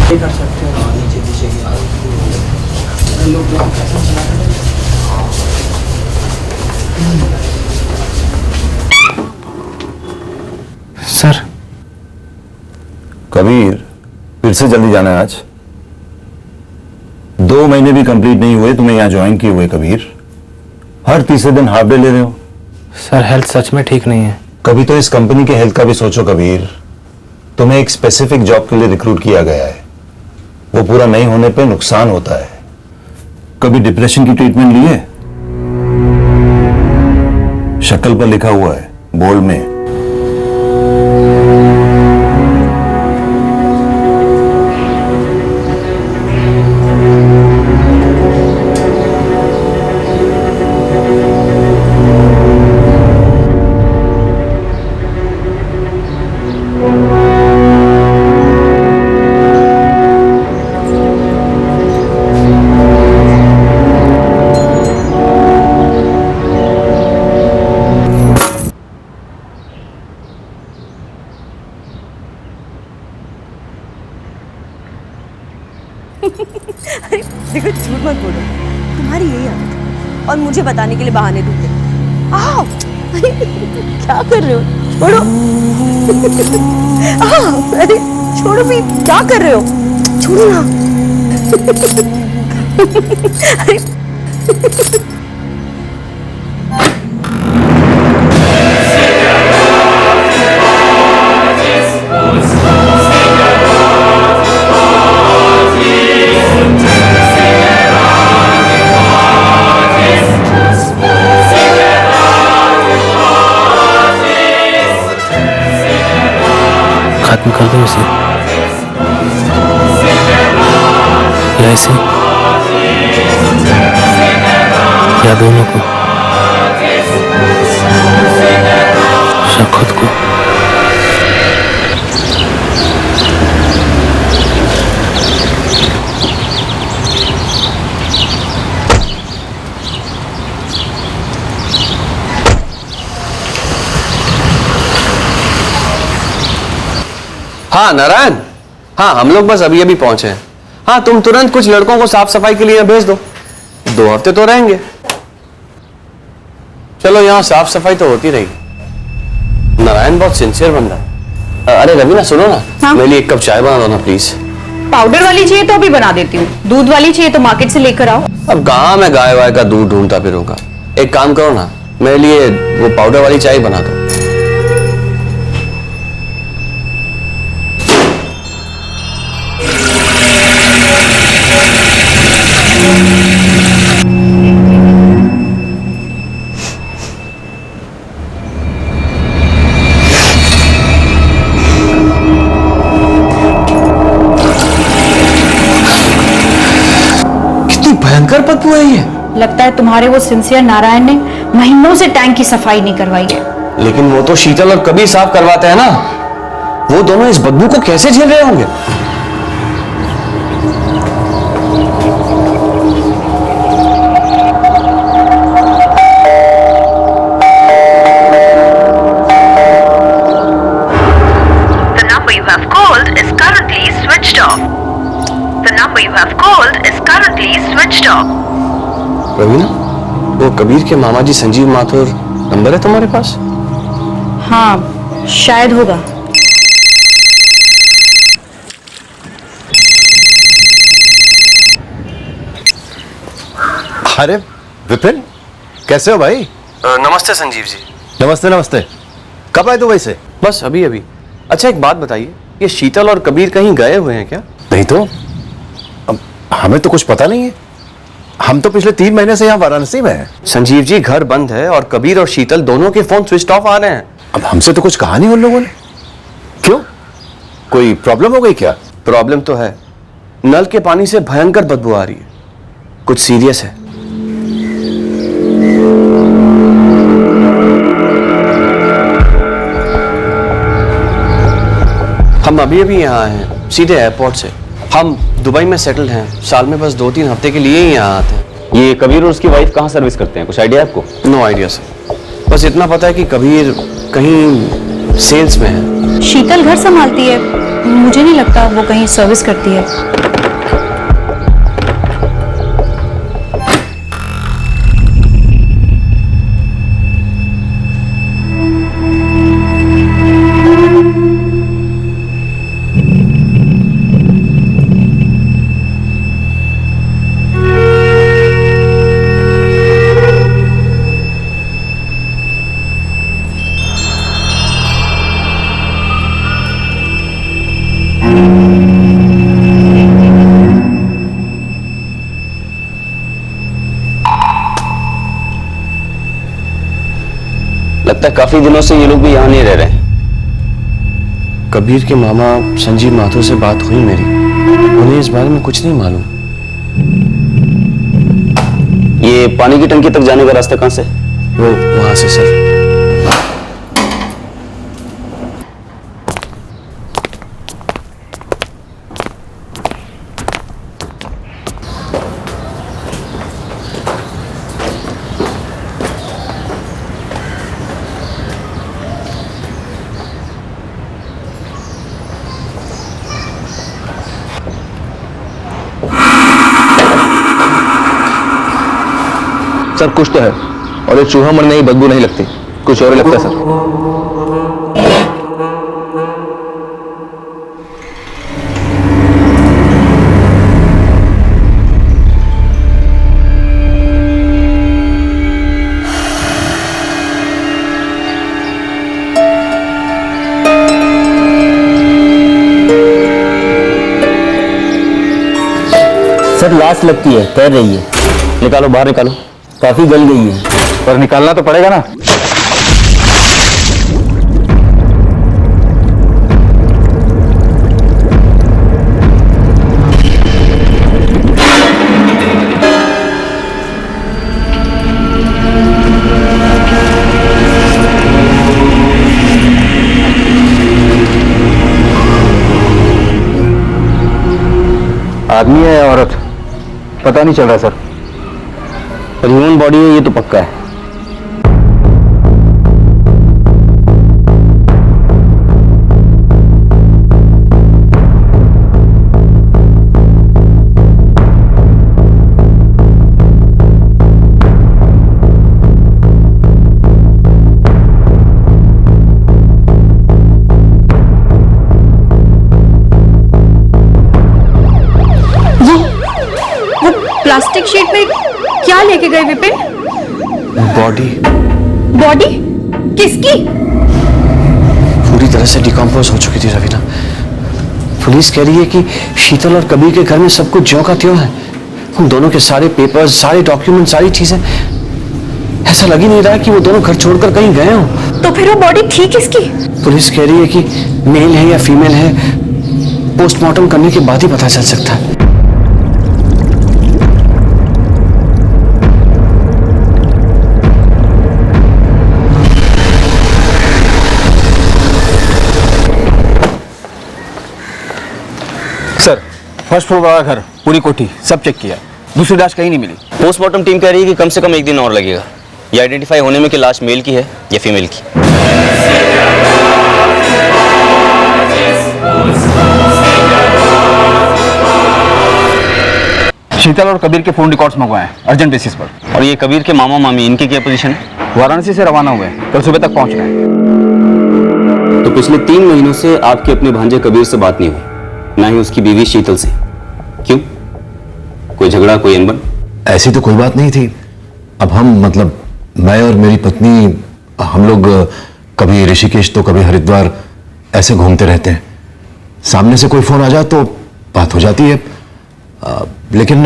कर सकते हो नीचे पीछे लोग कैसे चलाते हैं। सर। कबीर, फिर से जल्दी जाना है आज। 2 महीने भी कंप्लीट नहीं हुए तुम्हें यहां ज्वाइन किए हुए कबीर। हर तीसरे दिन हाफ डे ले रहे हो। सर हेल्थ सच में ठीक नहीं है। कभी तो इस कंपनी के हेल्थ का भी सोचो कबीर। तुम्हें एक स्पेसिफिक जॉब के लिए रिक्रूट किया गया है, वो पूरा नहीं होने पे नुकसान होता है। कभी डिप्रेशन की ट्रीटमेंट ली है? शक्ल पर लिखा हुआ है बोल्ड में। अरे देखो, झूठ मत बोलो, तुम्हारी यही आदत है और मुझे बताने के लिए बहाने ढूंढते। आओ। अरे क्या कर रहे हो? छोड़ो। आओ, अरे छोड़ो भी, क्या कर रहे हो? छोड़ो ना। अरे खत्म कर दो इसे, या इसे, या दोनों को, या खुद को। हाँ नारायण, हाँ हम लोग बस अभी अभी पहुंचे हैं। हाँ तुम तुरंत कुछ लड़कों को साफ सफाई के लिए भेज दो, 2 हफ्ते तो रहेंगे। चलो यहाँ साफ सफाई तो होती रहेगी। नारायण बहुत सिंसियर बंदा। अरे रवीना सुनो ना, हाँ? मेरे लिए 1 कप चाय बना दो ना प्लीज। पाउडर वाली चाहिए तो अभी बना देती हूँ, दूध वाली चाहिए तो मार्केट से लेकर आओ। अब कहाँ मैं गाय वाय का दूध ढूंढता फिरूंगा। एक काम करो ना, मेरे लिए वो पाउडर वाली चाय बना दो। भयंकर बदबू है ये। लगता है तुम्हारे वो सिंसियर नारायण ने महीनों से टैंक की सफाई नहीं करवाई है। लेकिन वो तो शीतल और कबीर साफ करवाते हैं ना, वो दोनों इस बदबू को कैसे झेल रहे होंगे। The number you have called is currently switched off. The number you have called is currently switched off. Raveena, वो कबीर के मामा जी संजीव माथुर नंबर है तुम्हारे पास? हाँ शायद होगा। अरे विपिन, कैसे हो भाई? नमस्ते संजीव जी। नमस्ते नमस्ते। कब आए तो वैसे? बस अभी अभी। अच्छा एक बात बताइए, ये शीतल और कबीर कहीं गए हुए हैं क्या? नहीं तो अब हमें तो कुछ पता नहीं है। हम तो पिछले 3 महीने से यहाँ वाराणसी में हैं। संजीव जी घर बंद है और कबीर और शीतल दोनों के फोन स्विच ऑफ आ रहे हैं। अब हमसे तो कुछ कहा नहीं उन लोगों ने। क्यों, कोई प्रॉब्लम हो गई क्या? प्रॉब्लम तो है, नल के पानी से भयंकर बदबू आ रही है, कुछ सीरियस है। हम अभी अभी यहाँ आए हैं सीधे एयरपोर्ट से। हम दुबई में सेटल्ड हैं, साल में बस 2-3 हफ्ते के लिए ही यहाँ आते हैं। ये कबीर और उसकी वाइफ कहाँ सर्विस करते हैं, कुछ आइडिया है आपको? नो आइडिया सर, बस इतना पता है कि कबीर कहीं सेल्स में है। शीतल घर संभालती है, मुझे नहीं लगता वो कहीं सर्विस करती है। लगता है काफी दिनों से ये लोग भी यहाँ नहीं रह रहे। कबीर के मामा संजीव माथुर से बात हुई मेरी, उन्हें इस बारे में कुछ नहीं मालूम। ये पानी की टंकी तक जाने का रास्ता कहाँ से? वो वहां से सर। सर कुछ तो है, और ये चूहा मरने की बदबू नहीं लगती, कुछ और ही लगता है सर। सर लाश लगती है, तैर रही है। निकालो, बाहर निकालो। काफी गल गई है। पर निकालना तो पड़ेगा ना। आदमी है या औरत पता नहीं चल रहा सर। पर ह्यूमन बॉडी है ये तो पक्का है। प्लास्टिक शीट में क्या लेके गए विपिन? बॉडी। बॉडी किसकी? पूरी तरह से डिकम्पोज हो चुकी थी रवीना। पुलिस कह रही है कि शीतल और कबीर के घर में सब कुछ ज्यों का त्यों है। उन दोनों के सारे पेपर्स, सारे डॉक्यूमेंट, सारी चीजें। ऐसा लग ही नहीं रहा कि वो दोनों घर छोड़कर कहीं गए हों। तो फिर वो बॉडी थी किसकी? पुलिस कह रही है कि मेल है या फीमेल है, पोस्टमार्टम करने के बाद ही पता चल सकता है। सर फर्स्ट फ्लोर वाला घर, पूरी कोठी सब चेक किया, दूसरी लाश कहीं नहीं मिली। पोस्टमार्टम टीम कह रही है कि कम से कम एक दिन और लगेगा ये आइडेंटिफाई होने में कि लाश मेल की है या फीमेल की। शीतल और कबीर के फोन रिकॉर्ड्स मंगवाए हैं अर्जेंट बेसिस पर। और ये कबीर के मामा मामी, इनकी क्या पोजीशन है? वाराणसी से रवाना हुए, कल सुबह तक पहुंच गए। तो पिछले 3 महीनों से आपके अपने भांजे कबीर से बात नहीं हुई, ना ही उसकी बीवी शीतल से। क्यों? कोई झगड़ा, कोई अनबन? ऐसी तो कोई बात नहीं थी। अब हम मतलब मैं और मेरी पत्नी हम लोग कभी ऋषिकेश तो कभी हरिद्वार ऐसे घूमते रहते हैं। सामने से कोई फोन आ जाए तो बात हो जाती है। लेकिन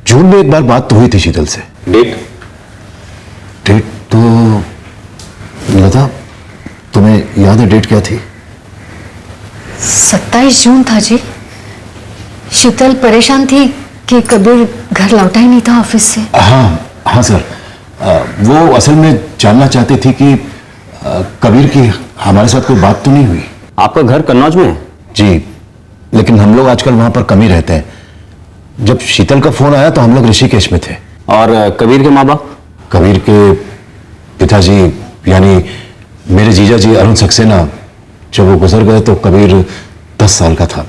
जून में एक बार बात तो हुई थी शीतल से। डेट? डेट तो लता तुम्हें याद है डेट क्या थी? 27 जून था जी। शीतल परेशान थी कि कबीर घर लौटा ही नहीं था ऑफिस से। हाँ सर, वो असल में जानना चाहती थी कि कबीर की हमारे साथ कोई बात तो नहीं हुई। आपका घर कन्नौज में है? जी, लेकिन हम लोग आजकल वहां पर कम ही रहते हैं। जब शीतल का फोन आया तो हम लोग ऋषिकेश में थे। और कबीर के माँ बाप? कबीर के पिताजी यानी मेरे जीजा जी अरुण सक्सेना जब वो गुजर गए तो कबीर 10 साल का था,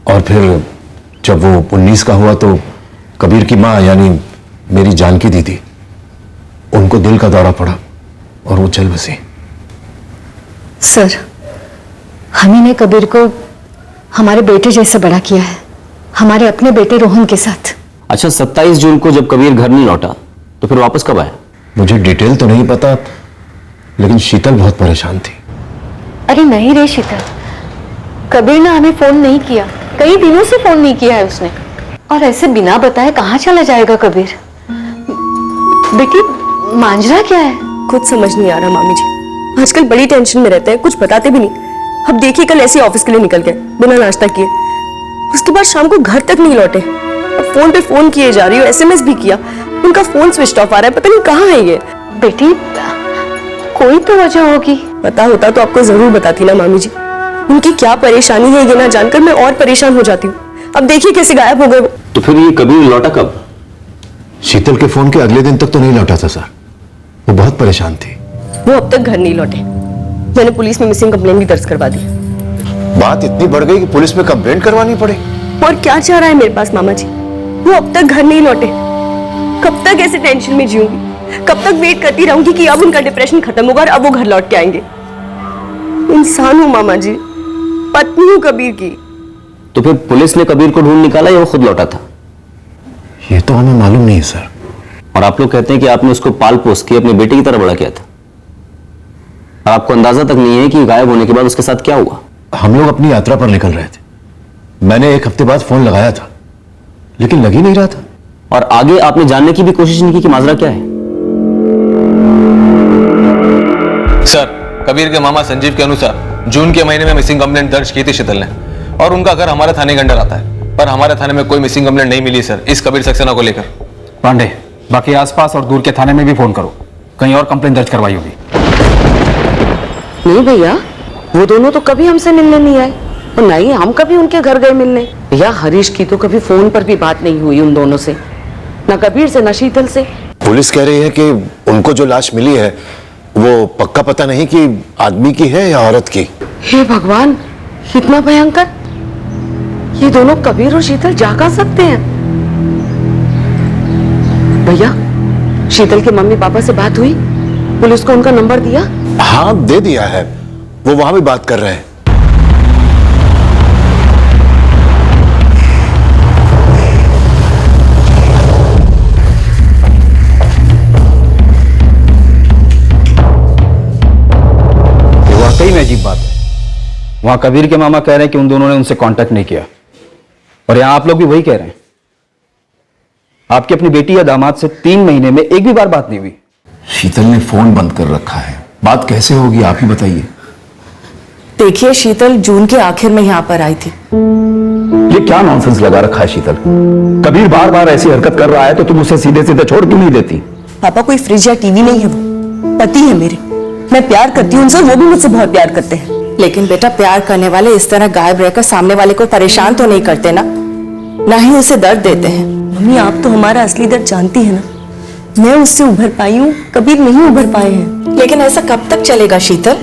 और फिर जब वो 19 का हुआ तो कबीर की माँ यानी मेरी जानकी दीदी, उनको दिल का दौरा पड़ा और वो चल बसी। सर, हम ही ने कबीर को हमारे बेटे जैसे बड़ा किया है, हमारे अपने बेटे रोहन के साथ। अच्छा, 27 जून को जब कबीर घर नहीं लौटा तो फिर वापस कब आया? मुझे डिटेल तो नहीं पता, लेकिन शीतल बहुत परेशान थी। अरे नहीं रे शीतल, कबीर ने हमें फोन नहीं किया, कई दिनों से फोन नहीं किया है उसने। और ऐसे बिना बताए कहाँ चला जाएगा कबीर? बेटी मांजरा क्या है? कुछ समझ नहीं आ रहा मामी जी, आजकल बड़ी टेंशन में रहते हैं, कुछ बताते भी नहीं। अब देखिए कल ऐसे ऑफिस के लिए निकल गए बिना नाश्ता किए, उसके बाद शाम को घर तक नहीं लौटे। अब फोन पे फोन किए जा रही हो, एसएमएस भी किया, उनका फोन स्विच ऑफ आ रहा है, पता नहीं कहाँ है ये। बेटी कोई तो वजह होगी। पता होता तो आपको जरूर बताती ना मामी जी, उनकी क्या परेशानी है ये ना जानकर मैं और परेशान हो जाती हूँ। अब देखिए कैसे गायब हो गए। तो फिर ये कबीर लौटा कब? शीतल के फोन के अगले दिन तक तो नहीं लौटा था सर, वो बहुत परेशान थी। वो अब तक घर नहीं लौटे, मैंने पुलिस में मिसिंग कंप्लेंट भी दर्ज करवा दी। बात इतनी बढ़ गई कि पुलिस में कंप्लेंट करवानी पड़े। और क्या चाह रहा है मेरे पास मामा जी, वो अब तक घर नहीं लौटे। कब तक ऐसे टेंशन में जीऊंगी, कब तक वेट करती रहूंगी कि अब उनका डिप्रेशन खत्म होगा और अब वो घर लौट के आएंगे। इंसान हूँ मामा जी, पत्नी हूँ कबीर की। तो फिर पुलिस ने कबीर को ढूंढ निकाला या वो खुद लौटा था? ये तो हमें मालूम नहीं है सर। और आप लोग कहते हैं कि आपने उसको पाल पोस के अपने बेटे की तरह बड़ा किया था, और आपको अंदाजा तक नहीं है कि गायब होने के बाद उसके साथ क्या हुआ। हम लोग अपनी यात्रा पर निकल रहे थे, मैंने 1 हफ्ते बाद फोन लगाया था, लेकिन लग ही नहीं रहा था। और आगे आपने जानने की भी कोशिश नहीं की कि माजरा क्या है? सर, कबीर के मामा संजीव के अनुसार जून के महीने में मिसिंग कंप्लेंट दर्ज की थी शीतल ने, और उनका घर हमारे थाने के अंडर आता है, पर हमारे थाने में कोई मिसिंग कंप्लेंट नहीं मिली सर इस कबीर सक्सेना को लेकर। पांडे, बाकी आसपास और दूर के थाने में भी फोन करो, कहीं और कंप्लेंट दर्ज करवाई होगी। नहीं भैया, वो दोनों तो कभी हमसे मिलने नहीं आए, और ना ही हम कभी उनके घर गए मिलने। भैया हरीश की तो कभी फोन पर भी बात नहीं हुई उन दोनों से, ना कबीर से ना शीतल से। पुलिस कह रही है कि उनको जो लाश मिली है वो पक्का पता नहीं कि आदमी की है या औरत की। हे भगवान, इतना भयंकर! ये दोनों कबीर और शीतल जा कहाँ सकते हैं? भैया, शीतल के मम्मी पापा से बात हुई? पुलिस को उनका नंबर दिया? हाँ दे दिया है, वो वहां भी बात कर रहे हैं। वाकई में अजीब बात है, वहां कबीर के मामा कह रहे हैं कि उन दोनों ने उनसे कांटेक्ट नहीं किया, और यहां आप लोग भी वही कह रहे हैं। आपकी अपनी बेटी या दामाद से 3 महीने में एक भी बार बात नहीं हुई। शीतल ने फोन बंद कर रखा है, बात कैसे होगी आप ही बताइए। देखिए, शीतल जून के आखिर में यहाँ पर आई थी। ये क्या नॉनसेंस लगा रखा है शीतल? कबीर बार बार ऐसी हरकत कर रहा है तो तुम उसे सीधे सीधे छोड़ क्यों नहीं देती? पापा कोई फ्रिज या टीवी नहीं है, वो पति है मेरे। मैं प्यार करती हूँ उनसे, वो भी मुझसे बहुत प्यार करते हैं। लेकिन बेटा, प्यार करने वाले इस तरह गायब रहकर सामने वाले को परेशान तो नहीं करते ना ही उसे दर्द देते हैं। मम्मी, आप तो हमारा असली दर्द जानती है ना, मैं उससे उभर पाई हूँ, कबीर नहीं उभर पाए हैं। लेकिन ऐसा कब तक चलेगा शीतल?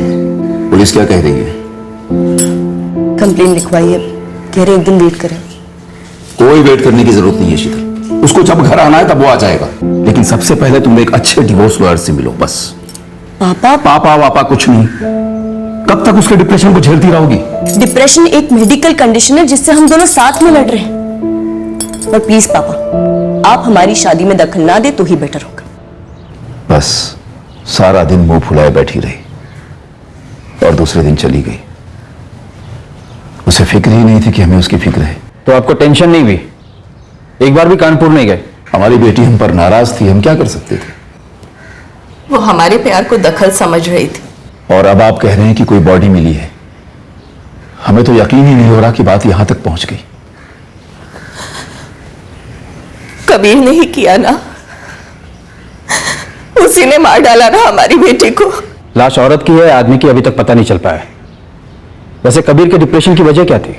पुलिस क्या कह रही है? कंप्लेन लिखवाई है, कह रहे एक दिन वेट करें। कोई वेट करने की जरूरत नहीं है शीतल, उसको जब घर आना है तब वो आ जाएगा, लेकिन सबसे पहले तुम एक अच्छे डिवोर्स लॉयर से मिलो बस। पापा पापा वापा कुछ नहीं, कब तक उसके डिप्रेशन को झेलती रहोगी? डिप्रेशन एक मेडिकल कंडीशन है जिससे हम दोनों साथ में लड़ रहे हैं। और प्लीज पापा, आप हमारी शादी में दखल ना दे तो ही बेटर होगा। बस सारा दिन मुंह फुलाए बैठी रही और दूसरे दिन चली गई। उसे फिक्र ही नहीं थी कि हमें उसकी फिक्र है। तो आपको टेंशन नहीं हुई? एक बार भी कानपुर नहीं गए? हमारी बेटी हम पर नाराज थी, हम क्या कर सकते थे? वो हमारे प्यार को दखल समझ रही थी। और अब आप कह रहे हैं कि कोई बॉडी मिली है। हमें तो यकीन ही नहीं हो रहा कि बात यहां तक पहुंच गई। कबीर ने ही किया ना, उसी ने मार डाला ना हमारी बेटी को। लाश औरत की है, आदमी की अभी तक पता नहीं चल पाया। वैसे कबीर के डिप्रेशन की वजह क्या थी?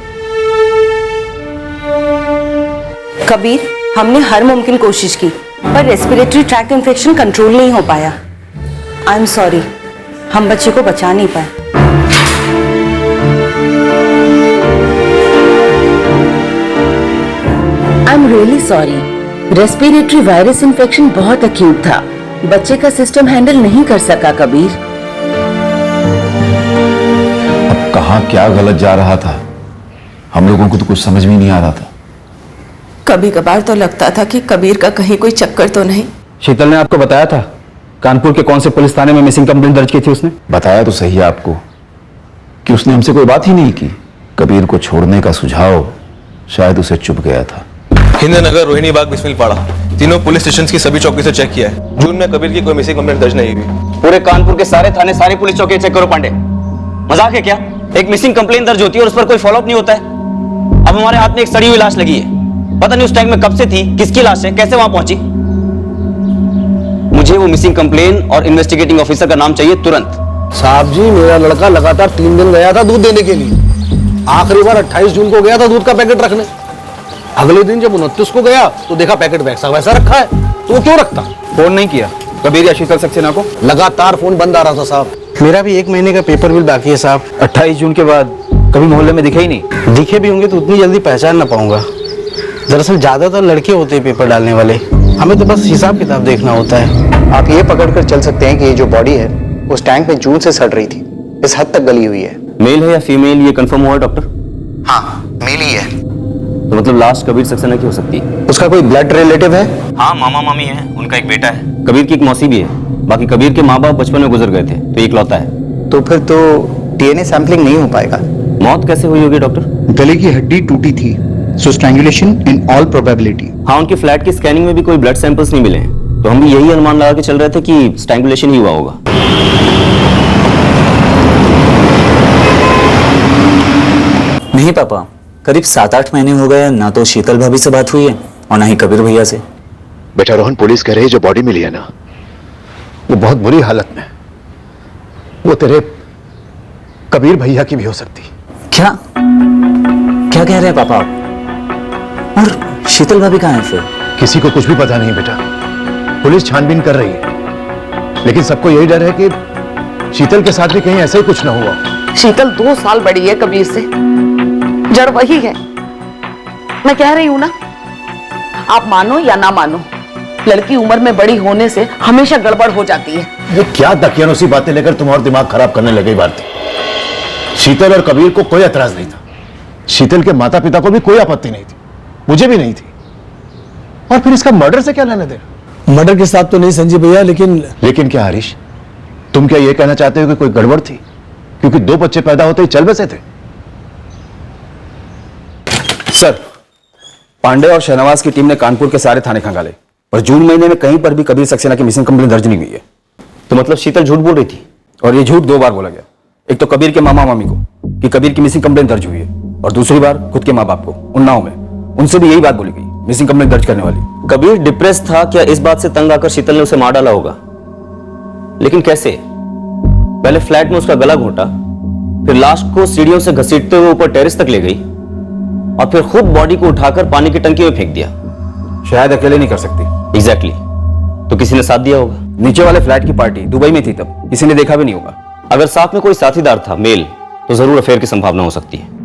कबीर, हमने हर मुमकिन कोशिश की पर रेस्पिरेटरी ट्रैक्ट इन्फेक्शन कंट्रोल नहीं हो पाया। आई एम सॉरी, हम बच्चे को बचा नहीं पाए। I am really sorry, respiratory virus infection बहुत एक्यूट था, बच्चे का सिस्टम हैंडल नहीं कर सका कबीर। अब कहाँ क्या गलत जा रहा था, हम लोगों को तो कुछ समझ में नहीं आ रहा था। कभी कभार तो लगता था कि कबीर का कहीं कोई चक्कर तो नहीं। शीतल ने आपको बताया था कानपुर के कौन से पुलिस थाने में मिसिंग कंप्लेंट दर्ज की थी उसने? बताया तो सही है आपको कि उसने हमसे कोई बात ही नहीं की। कबीर को छोड़ने का सुझाव शायद उसे चुप गया था। हिंदनगर, रोहिणी बाग, बिस्मिलपाड़ा, तीनों पुलिस स्टेशन की सभी चौकी से चेक किया है। जून में कबीर की कोई मिसिंग कंप्लेंट दर्ज नहीं हुई। पूरे कानपुर के सारे थाने, सारी पुलिस चौकी चेक करो पांडे। मजाक है क्या? एक मिसिंग कंप्लेंट दर्ज होती है और उस पर कोई फॉलोअप नहीं होता है। अब हमारे हाथ में एक सड़ी हुई लाश लगी है, पता नहीं उस टैंक में कब से थी, किसकी लाश है, कैसे वहां पहुंची। मुझे वो मिसिंग कंप्लेन और इन्वेस्टिगेटिंग ऑफिसर का नाम चाहिए तुरंत। साहब जी, मेरा लड़का लगातार 3 दिन गया था दूध देने के लिए। आखिरी बार 28 जून को गया था दूध का पैकेट रखने। अगले दिन जब 29 को गया तो देखा पैकेट वैसा वैसा रखा है, तो वो क्यों रखता? फोन नहीं किया कबीर या शीतल सक्सेना को? लगातार फोन बंद आ रहा था साहब। मेरा भी 1 महीने का पेपर बिल बाकी है साहब। 28 जून के बाद कभी मोहल्ले में दिखे ही नहीं। दिखे भी होंगे तो उतनी जल्दी पहचान ना पाऊंगा। दरअसल ज्यादातर लड़के होते हैं पेपर डालने वाले, हमें तो बस हिसाब किताब देखना होता है। आप ये पकड़ कर चल सकते हैं कि ये जो बॉडी है उस टैंक में जून से सड़ रही थी, इस हद तक गली हुई है। मेल है या फीमेल ये कंफर्म हुआ डॉक्टर? हाँ, मेल ही है। तो मतलब लाश कबीर सक्सेना की हो सकती है। उसका कोई ब्लड रिलेटिव है? हाँ, मामा मामी है, उनका एक बेटा है। कबीर की एक मौसी भी है। बाकी कबीर के माँ बाप बचपन में गुजर गए थे, तो इकलौता है। तो फिर तो डीएनए सैंपलिंग नहीं हो पाएगा। मौत कैसे हुई होगी डॉक्टर? गले की हड्डी टूटी थी, सो स्ट्रैंगुलेशन इन ऑल प्रोबेबिलिटी। हाँ, उनके फ्लैट की स्कैनिंग में भी कोई ब्लड सैंपल्स नहीं मिले हैं, तो हम भी यही अनुमान लगा के चल रहे थे कि स्ट्रैंगुलेशन ही हुआ होगा। नहीं पापा, करीब 7-8 महीने हो गए ना तो शीतल भाभी से बात हुई है और ना ही कबीर भैया से। बेटा रोहन, पुलिस कह रही है जो बॉडी मिली है ना, वो बहुत बुरी हालत में, वो तेरे कबीर भैया की भी हो सकती। क्या क्या कह रहे हैं पापा आप? और शीतल भाभी कहाँ है फिर? किसी को कुछ भी पता नहीं बेटा, पुलिस छानबीन कर रही है, लेकिन सबको यही डर है कि शीतल के साथ भी कहीं ऐसा ही कुछ ना हुआ। शीतल 2 साल बड़ी है कबीर से, जड़ वही है। मैं कह रही हूं ना, आप मानो या ना मानो, लड़की उम्र में बड़ी होने से हमेशा गड़बड़ हो जाती है। ये क्या दकियानूसी बातें लेकर तुम और दिमाग खराब करने लगे भारती। शीतल और कबीर को कोई एतराज नहीं था, शीतल के माता पिता को भी कोई आपत्ति नहीं थी, मुझे भी नहीं थी। और फिर इसका मर्डर से क्या लेना देना? मर्डर के साथ तो नहीं संजीव भैया, लेकिन क्या हरीश, तुम क्या ये कहना चाहते हो कि कोई गड़बड़ थी क्योंकि 2 बच्चे पैदा होते ही चल बसे थे? सर, पांडे और शहनवाज की टीम ने कानपुर के सारे थाने खंगाले, पर जून महीने में कहीं पर भी कबीर सक्सेना की मिसिंग कंप्लेंट दर्ज नहीं हुई है। तो मतलब शीतल झूठ बोल रही थी? और ये झूठ 2 बार बोला गया। एक तो कबीर के मामा मामी को कि कबीर की मिसिंग कंप्लेंट दर्ज हुई है, और दूसरी बार खुद के माँ बाप को उन्नाव में, उनसे भी यही बात बोली गई, मिसिंग कंप्लेंट दर्ज करने वाली। कबीर डिप्रेस था क्या? इस बात से तंग आकर शीतल ने उसे मार डाला होगा, लेकिन कैसे? पहले फ्लैट में उसका गला घोटा, फिर लाश को सीढ़ियों से घसीटते हुए ऊपर टेरेस तक ले गई, और फिर खुद बॉडी को उठाकर पानी की टंकी में फेंक दिया। शायद अकेले नहीं कर सकती। एग्जैक्टली। तो किसी ने साथ दिया होगा। नीचे वाले फ्लैट की पार्टी दुबई में थी, तब किसी ने देखा भी नहीं होगा। अगर साथ में कोई साथीदार था मेल, तो जरूर अफेयर की संभावना हो सकती है।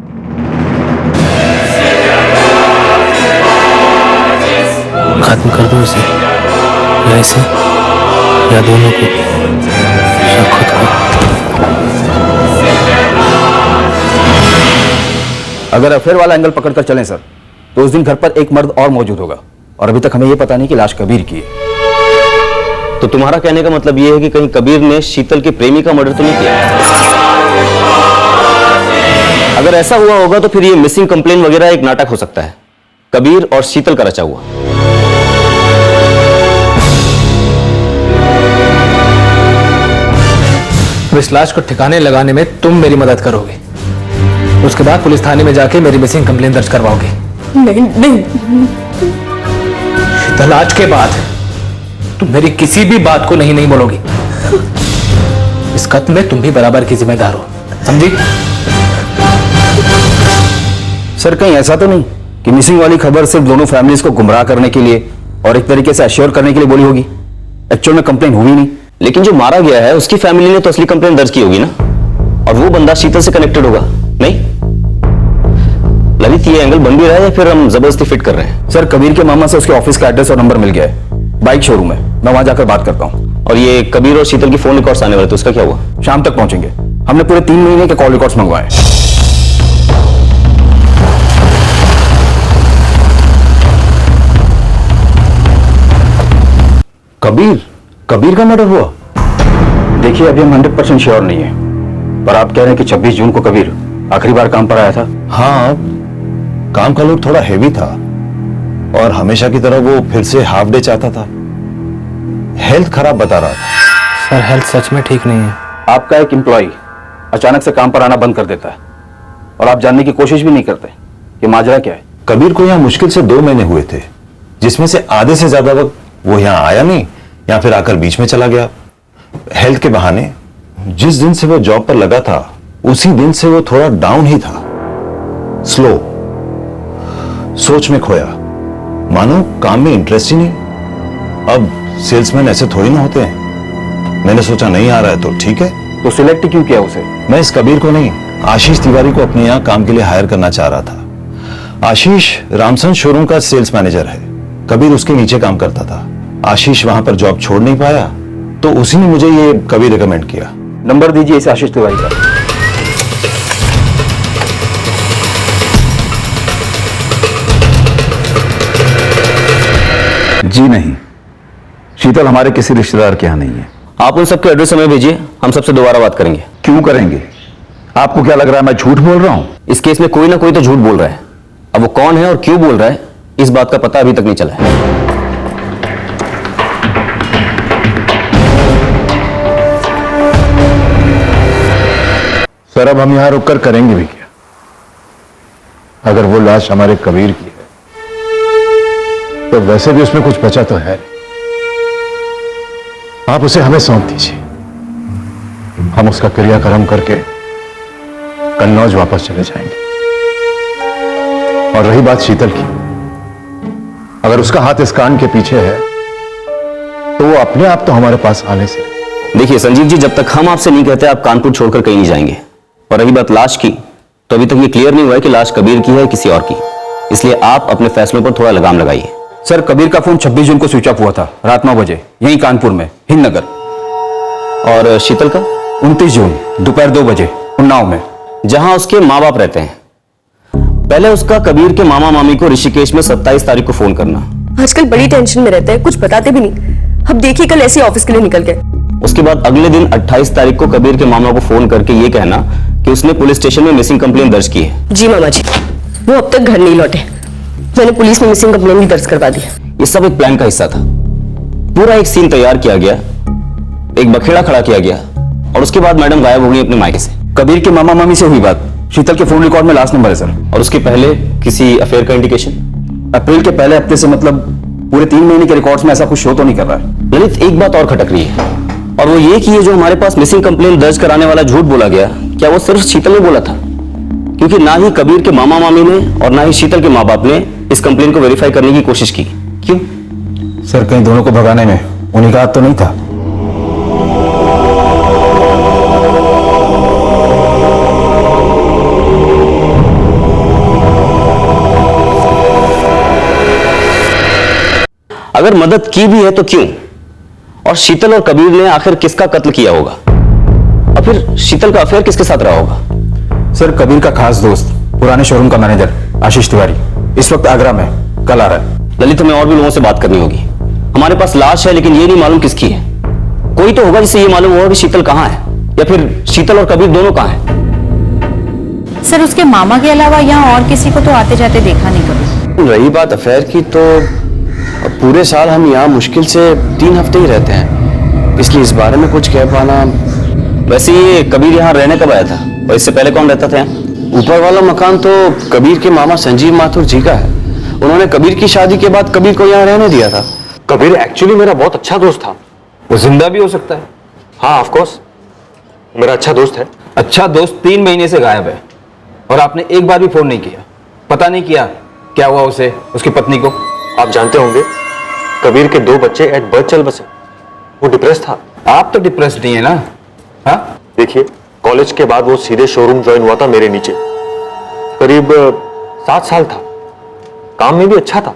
खत्म कर दो इसे, या इसे, या दोनों को, या खुद को। अगर अफेयर वाला एंगल पकड़कर चलें सर, तो उस दिन घर पर एक मर्द और मौजूद होगा, और अभी तक हमें यह पता नहीं कि लाश कबीर की है। तो तुम्हारा कहने का मतलब यह है कि कहीं कबीर ने शीतल के प्रेमी का मर्डर तो नहीं किया? अगर ऐसा हुआ होगा तो फिर ये मिसिंग कंप्लेन वगैरह एक नाटक हो सकता है, कबीर और शीतल का रचा हुआ। इस लाश को ठिकाने लगाने में तुम मेरी मदद करोगे, उसके बाद पुलिस थाने में जाके मेरी मिसिंग कंप्लेन दर्ज करवाओगे। नहीं नहीं शीतल, आज के बाद तुम मेरी किसी भी बात को नहीं बोलोगी। इस कत्ल में तुम भी बराबर की जिम्मेदार हो, समझी? सर, कहीं ऐसा तो नहीं कि मिसिंग वाली खबर सिर्फ दोनों फैमिलीज को गुमराह करने के लिए और एक तरीके से अश्योर करने के लिए बोली होगी? एक्चुअल में कंप्लेन हुई नहीं। लेकिन जो मारा गया है उसकी फैमिली ने तो असली कंप्लेंट दर्ज की होगी ना, और वो बंदा शीतल से कनेक्टेड होगा। नहीं ललित, ये एंगल बन भी रहा है या फिर हम जबरदस्ती फिट कर रहे हैं? सर कबीर के मामा से उसके ऑफिस का एड्रेस और नंबर मिल गया है, बाइक शोरूम है, मैं वहां जाकर बात करता हूँ। और ये कबीर और शीतल की फोन रिकॉर्ड्स आने वाले थे, उसका क्या हुआ? शाम तक पहुंचेंगे, हमने पूरे 3 महीने के कॉल रिकॉर्ड्स मंगवाए। कबीर का मर्डर हुआ? देखिए अभी हम 100% श्योर नहीं है, पर आप कह रहे हैं कि 26 जून को कबीर आखिरी बार काम पर आया था। हाँ, काम का लोड थोड़ा हैवी था और हमेशा की तरह वो फिर से हाफ डे चाहता था। हेल्थ खराब बता रहा था। सर हेल्थ सच में ठीक नहीं है। आपका एक एम्प्लॉय अचानक से काम पर आना बंद कर देता है और आप जानने की कोशिश भी नहीं करते कि माजरा क्या है। कबीर को यहाँ मुश्किल से 2 महीने हुए थे, जिसमें से आधे से ज्यादा वक्त वो यहाँ आया नहीं या फिर आकर बीच में चला गया हेल्थ के बहाने। जिस दिन से वो जॉब पर लगा था उसी दिन से वो थोड़ा डाउन ही था, स्लो, सोच में खोया, मानो काम में इंटरेस्ट ही नहीं। अब सेल्समैन ऐसे थोड़ी ना होते हैं। मैंने सोचा नहीं आ रहा है तो ठीक है। तो सिलेक्ट क्यों किया उसे? मैं इस कबीर को नहीं, आशीष तिवारी को अपने यहाँ काम के लिए हायर करना चाह रहा था। आशीष रामसन शोरूम का सेल्स मैनेजर है, कबीर उसके नीचे काम करता था। आशीष वहां पर जॉब छोड़ नहीं पाया तो उसी ने मुझे ये कबीर रिकमेंड किया। नंबर दीजिए इसे आशीष तिवारी का। जी नहीं, शीतल हमारे किसी रिश्तेदार के यहां नहीं है। आप उन सबके एड्रेस हमें भेजिए, हम सबसे दोबारा बात करेंगे। क्यों करेंगे? आपको क्या लग रहा है मैं झूठ बोल रहा हूं? इस केस में कोई ना कोई तो झूठ बोल रहा है। अब वो कौन है और क्यों बोल रहा है इस बात का पता अभी तक नहीं चला है। सर अब हम यहां रुककर करेंगे भी क्या? अगर वो लाश हमारे कबीर की है तो वैसे भी उसमें कुछ बचा तो है। आप उसे हमें सौंप दीजिए, हम उसका क्रियाक्रम करके कन्नौज वापस चले जाएंगे। और रही बात शीतल की, अगर उसका हाथ इस कांड के पीछे है तो वो अपने आप तो हमारे पास आने से। देखिए संजीव जी, जब तक हम आपसे नहीं कहते आप कानपुर छोड़कर कहीं नहीं जाएंगे। और रही बात लाश की, तो अभी तक ये क्लियर नहीं हुआ है कि लाश कबीर की है किसी और की, इसलिए आप अपने फैसलों पर थोड़ा लगाम लगाइए। सर कबीर का फोन 26 जून को स्विच ऑफ हुआ था रात 9 बजे, यहीं कानपुर में हिंदनगर। और शीतल का 29 जून दोपहर 2 बजे उन्नाव में, जहां उसके माँ बाप रहते हैं। पहले उसका कबीर के मामा मामी को ऋषिकेश में 27 तारीख को फोन करना। आजकल बड़ी टेंशन में रहते हैं, कुछ बताते भी नहीं। अब देखिए कल ऐसे ऑफिस के लिए निकल गए। उसके बाद अगले दिन 28 तारीख को कबीर के मामा को फोन करके ये कहना कि उसने पुलिस स्टेशन में मिसिंग कंप्लेंट दर्ज की है। जी मामा जी, वो अब तक घर नहीं लौटे, मैंने पुलिस में मिसिंग कंप्लेंट भी दर्ज करवा दिया। ये सब एक प्लान का हिस्सा था। पूरा एक सीन तैयार किया गया, एक बखेड़ा खड़ा किया गया और उसके बाद मैडम गायब हो गई अपने मायके से। कबीर के मामा मामी से हुई बात, शीतल के फोन रिकॉर्ड में लास्ट नंबर है सर। और उसके पहले किसी अफेयर का इंडिकेशन? अप्रैल के पहले हफ्ते से, मतलब पूरे 3 महीने के रिकॉर्ड्स में ऐसा कुछ शो तो नहीं कर रहा है। ललित, एक बात और खटक रही है, और वो ये कि ये जो हमारे पास मिसिंग कंप्लेंट दर्ज कराने वाला झूठ बोला गया, क्या वो सिर्फ शीतल ने बोला था? क्योंकि ना ही कबीर के मामा मामी ने और ना ही शीतल के माँ बाप ने इस कंप्लेंट को वेरीफाई करने की कोशिश की। क्यों? सर कहीं दोनों को भगाने में उन्हीं का हाथ तो नहीं था? अगर मदद की भी है तो क्यों? और शीतल और कबीर ने आखिर किसका कत्ल किया होगा? और फिर शीतल का अफेयर किसके साथ रहा होगा? सर कबीर का खास दोस्त, पुराने शोरूम का मैनेजर आशीष तिवारी इस वक्त आगरा में, कल आ रहा है। ललित, हमें और भी लोगों से बात करनी होगी। हमारे पास लाश है लेकिन ये नहीं मालूम किसकी है। कोई तो होगा जिससे ये मालूम होगा कि शीतल कहां है, या फिर शीतल और कबीर दोनों कहां हैं। सर उसके मामा के अलावा यहाँ और किसी को तो आते जाते देखा नहीं कभी। रही बात अफेयर की, तो पूरे साल हम यहाँ मुश्किल से 3 हफ्ते ही रहते हैं, इसलिए इस बारे में कुछ कह पाना। वैसे ये कबीर यहाँ रहने कब आया था और इससे पहले कौन रहता था यहाँ? ऊपर वाला मकान तो कबीर के मामा संजीव माथुर जी का है। उन्होंने कबीर की शादी के बाद कबीर को यहाँ रहने दिया था। कबीर एक्चुअली मेरा बहुत अच्छा दोस्त था। वो जिंदा भी हो सकता है। हाँ ऑफ कोर्स, मेरा अच्छा दोस्त है। अच्छा दोस्त 3 महीने से गायब है और आपने एक बार भी फोन नहीं किया, पता नहीं किया क्या हुआ उसे, उसकी पत्नी को? आप जानते होंगे कबीर के 2 बच्चे एट बर्थ चल बसे, वो डिप्रेस था। आप तो डिप्रेस नहीं है ना? हाँ, देखिए, कॉलेज के बाद वो सीधे शोरूम ज्वाइन हुआ था मेरे नीचे। करीब 7 साल था। काम में भी अच्छा था।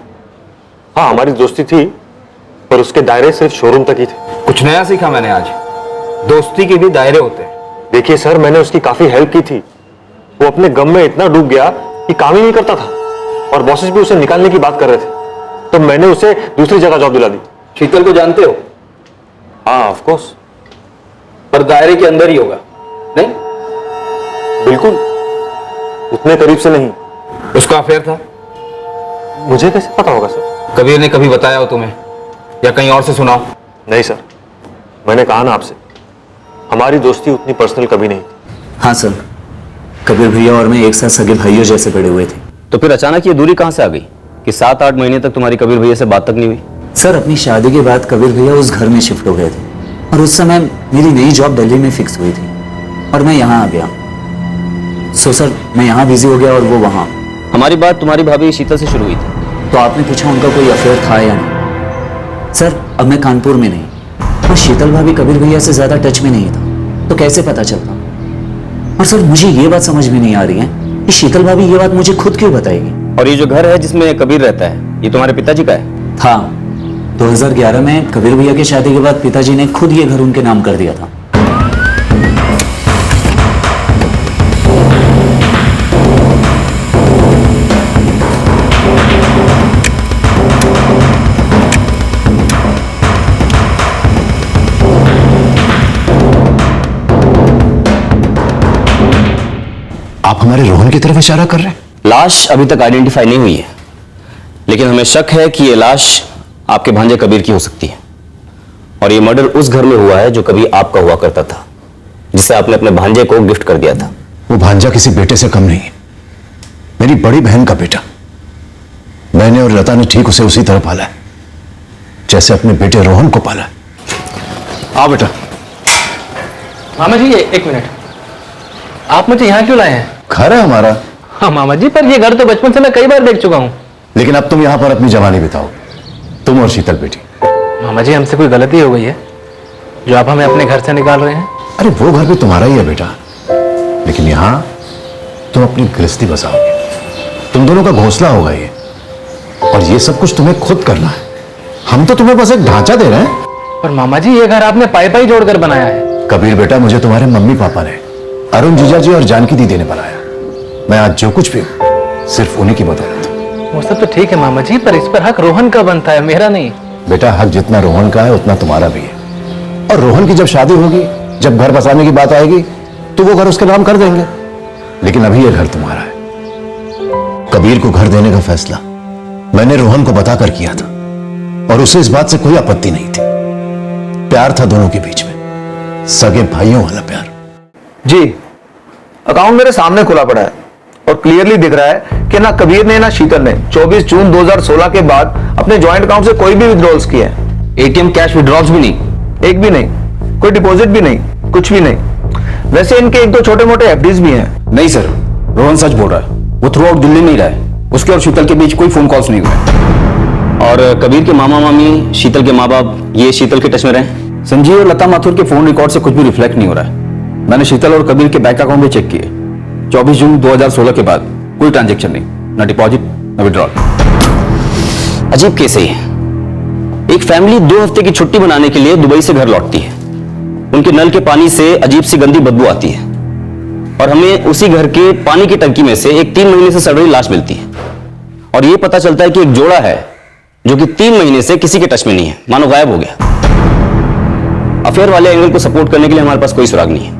हाँ, हमारी दोस्ती थी, पर उसके दायरे सिर्फ शोरूम तक ही थे। कुछ नया सीखा मैंने आज। दोस्ती के भी दायरे होते हैं। देखिए सर, मैंने उसकी काफी हेल्प की थी। वो अपने गम में इतना डूब गया कि काम ही नहीं करता था, और बॉसेस भी उसे निकालने की बात कर रहे थे। तो मैंने उसे दूसरी जगह जॉब दिला दी। शीतल को जानते हो? हाँ, ऑफ कोर्स। पर दायरे के अंदर ही होगा, नहीं? बिल्कुल, उतने करीब से नहीं। उसका अफेयर था? मुझे कैसे पता होगा सर? कबीर ने कभी बताया हो तुम्हें, या कहीं और से सुना? नहीं सर, मैंने कहा ना आपसे, हमारी दोस्ती उतनी पर्सनल कभी नहीं थी। हाँ सर, कबीर भैया और मैं एक साथ सगे भाइयों जैसे बड़े हुए थे। तो फिर अचानक ये दूरी कहां से आ गई कि 7-8 महीने तक तुम्हारी कबीर भैया से बात तक नहीं हुई? सर, अपनी शादी के बाद कबीर भैया उस घर में शिफ्ट हो गए थे, और उस समय मेरी नई जॉब दिल्ली में फिक्स हुई थी और मैं यहाँ आ गया। सो सर, मैं यहाँ बिजी हो गया और वो वहाँ। हमारी बात तुम्हारी भाभी शीतल से शुरू हुई थी। तो आपने पूछा उनका कोई अफेयर था या नहीं? सर, अब मैं कानपुर में नहीं, और शीतल भाभी कबीर भैया से ज्यादा टच में नहीं था, तो कैसे पता चलता? और सर, मुझे ये बात समझ में नहीं आ रही है कि शीतल भाभी ये बात मुझे खुद क्यों बताएगी। और ये जो घर है जिसमें कबीर रहता है, ये तुम्हारे पिताजी का है? हाँ, 2011 में कबीर भैया की शादी के बाद पिताजी ने खुद ये घर उनके नाम कर दिया था। आप हमारे रोहन की तरफ इशारा कर रहे हैं? लाश अभी तक आइडेंटिफाई नहीं हुई है, लेकिन हमें शक है कि ये लाश आपके भांजे कबीर की हो सकती है, और ये मर्डर उस घर में हुआ है जो कभी आपका हुआ करता था, जिसे आपने अपने भांजे को गिफ्ट कर दिया था। वो भांजा किसी बेटे से कम नहीं है, मेरी बड़ी बहन का बेटा। मैंने और लता ने ठीक उसे उसी तरह पाला है जैसे अपने बेटे रोहन को पाला है। आ बेटा। मामा जी, एक मिनट, आप मुझे यहाँ क्यों लाए हैं? घर है हमारा। हाँ मामा जी, पर ये घर तो बचपन से मैं कई बार देख चुका हूँ। लेकिन अब तुम यहां पर अपनी जवानी बिताओ, तुम और शीतल बेटी। मामा जी, हमसे कोई गलती हो गई है जो आप हमें अपने घर से निकाल रहे हैं? अरे वो घर भी तुम्हारा ही है बेटा, लेकिन यहां तुम अपनी गृहस्थी बसाओगे, तुम दोनों का घोंसला होगा ये, और ये सब कुछ तुम्हें खुद करना है। हम तो तुम्हें बस एक ढांचा दे रहे हैं। पर मामा जी, ये घर आपने पाई जोड़कर बनाया है। कबीर बेटा, मुझे तुम्हारे मम्मी पापा ने, अरुण जीजा जी और जानकी दीदी ने बनाया। मैं आज जो कुछ भी हूं सिर्फ उन्हीं की बदौलत। वो सब तो ठीक है मामा जी, पर इस पर हक रोहन का बनता है, मेरा नहीं। बेटा, हक जितना रोहन का है उतना तुम्हारा भी है, और रोहन की जब शादी होगी, जब घर बसाने की बात आएगी, तो वो घर उसके नाम कर देंगे। लेकिन अभी ये घर तुम्हारा है। कबीर को घर देने का फैसला मैंने रोहन को बताकर किया था, और उसे इस बात से कोई आपत्ति नहीं थी। प्यार था दोनों के बीच में, सगे भाइयों वाला प्यार। जी, अकाउंट मेरे सामने खुला पड़ा है और क्लियरली दिख रहा है कि ना कबीर ने ना शीतल ने 24 जून 2016 के बाद अपने जॉइंट अकाउंट से कोई भी विड्रॉल्स किए हैं। एटीएम कैश विड्रॉल्स भी नहीं? एक भी नहीं, कोई डिपॉजिट भी नहीं, कुछ भी नहीं। वैसे इनके 1-2 छोटे मोटे एफडीज भी हैं। नहीं सर, रोहन सच बोल रहा है। वो थ्रू आउट दिल्ली में ही रहा है, उसके और शीतल के बीच कोई फोन कॉल्स नहीं हुए। और कबीर के मामा मामी, शीतल के माँ बाप, ये शीतल के टच में रहे? संजीव और लता माथुर के फोन रिकॉर्ड से कुछ भी रिफ्लेक्ट नहीं हो रहा है। मैंने शीतल और कबीर के बैंक अकाउंट भी चेक किए। 24 जून 2016 के बाद कोई ट्रांजैक्शन नहीं, ना डिपॉजिट ना विड्रॉल। अजीब केस है ये। एक फैमिली 2 हफ्ते की छुट्टी बनाने के लिए दुबई से घर लौटती है। उनके नल के पानी से अजीब सी गंदी बदबू आती है, और हमें उसी घर के पानी की टंकी में से एक 3 महीने से सड़ रही लाश मिलती है। और यह पता चलता है कि एक जोड़ा है जो कि 3 महीने से किसी के टच में नहीं है, मानो गायब हो गया। अफेयर वाले एंगल को सपोर्ट करने के लिए हमारे पास कोई सुराग नहीं है।